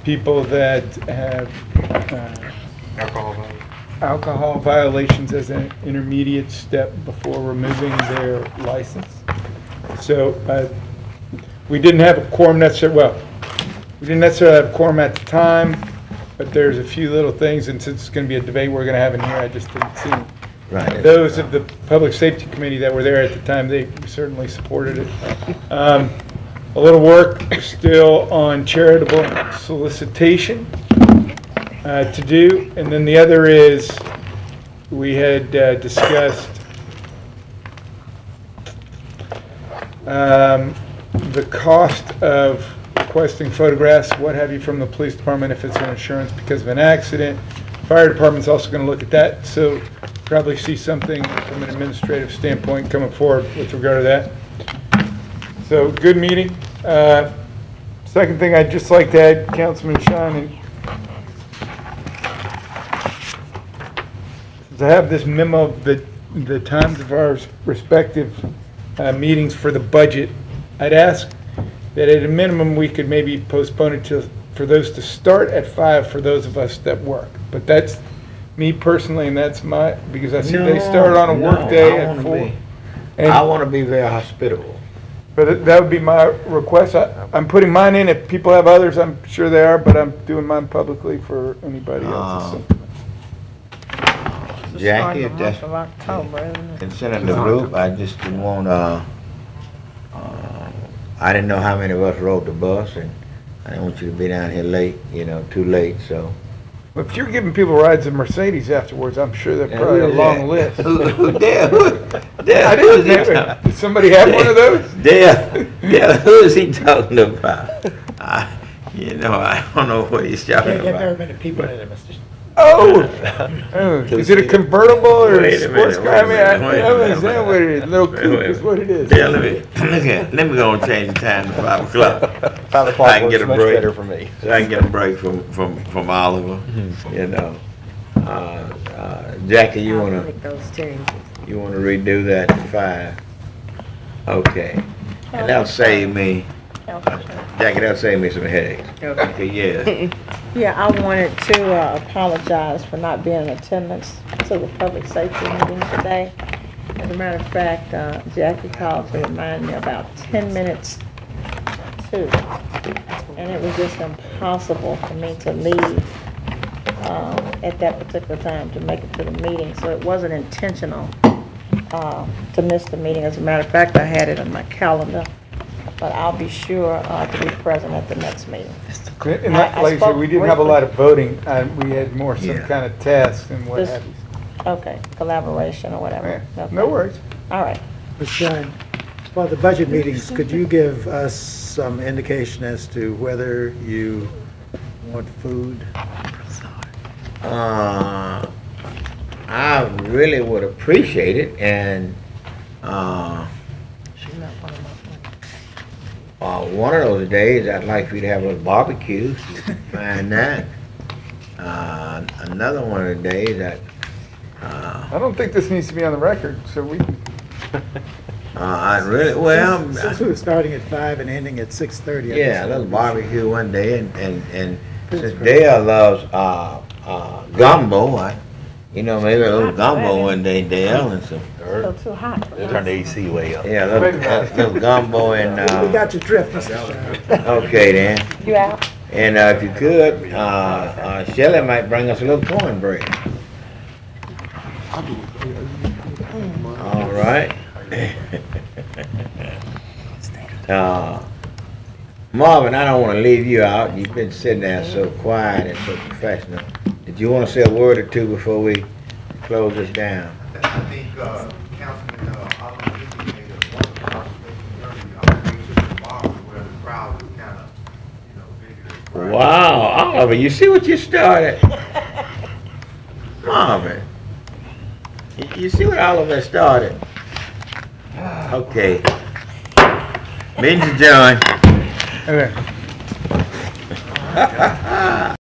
people that have alcohol violations as an intermediate step before removing their license. So we didn't have a quorum necessarily, well, we didn't necessarily have a quorum at the time, but there's a few little things, and since it's going to be a debate we're going to have in here, I just didn't see Right. those of the Public Safety Committee that were there at the time. They certainly supported it. A little work still on charitable solicitation to do, and then the other is we had discussed the cost of requesting photographs, what have you, from the police department if it's an insurance because of an accident. Fire department's also going to look at that, so probably see something from an administrative standpoint coming forward with regard to that. So, good meeting. Second thing I'd just like to add, Councilman Shine, to have this memo of the times of our respective meetings for the budget, I'd ask that at a minimum we could maybe postpone it for those to start at 5 for those of us that work. But that's me personally, and that's because I see they start on a work day at 4. I want to be very hospitable. But that would be my request. I'm putting mine in. If people have others, I'm sure they are, but I'm doing mine publicly for anybody else. Jackie, if that's Of October, isn't it? concerning the group, I just didn't want, I didn't know how many of us rode the bus, and I didn't want you to be down here late, too late, so. But if you're giving people rides in Mercedes afterwards, I'm sure they're probably a long list. Did somebody have one of those? Dale, who is he talking about? I don't know what he's talking Can't get very about. many people in it, Mr. Oh, is it a convertible or a Wait a sports minute, car? I mean, I don't understand what it is. Little coupe is what it is. Dale, let me go and change the time to 5 o'clock. 5 o'clock I can get a works much break. better for me. So I can get a break from Oliver, Jackie, you wanna redo that to 5? Okay. And that'll save me, Jackie, that'll save me some headaches. Okay, yeah. Yeah, I wanted to apologize for not being in attendance to the public safety meeting today. As a matter of fact, Jackie called to remind me about 10 minutes to, and it was just impossible for me to leave at that particular time to make it to the meeting, so it wasn't intentional to miss the meeting. As a matter of fact, I had it on my calendar, but I'll be sure to be present at the next meeting. And like I said, we didn't have a lot of voting. We had more some kind of tasks and what Just- have you. Okay, collaboration or whatever. Okay. No worries. All right. Ms. Shine, for the budget meetings, could you give us some indication as to whether you want food? I really would appreciate it, and one of those days I'd like for you to have a barbecue. Find that. Another one of the days that I don't think this needs to be on the record, so we can. I really, well, Since we were starting at 5 and ending at 6:30. yeah, a little barbecue one day, and since Dale loves, gumbo, maybe a little gumbo one day, Dale, and some. Still too hot. Turn the AC way up. Yeah, little gumbo and, We got your drift, Mr. Shine. okay then. You out? And, if you could, Shelley might bring us a little cornbread. All right. Marvin, I don't want to leave you out. You've been sitting there so quiet and so professional. Did you want to say a word or two before we close this down? I think, Councilman, Oliver made a wonderful observation earlier, tomorrow, where the crowd was kind of, bigger. Wow, Oliver, you see what you started? Marvin, you see what Oliver started? Okay. Meeting's adjourned. Okay.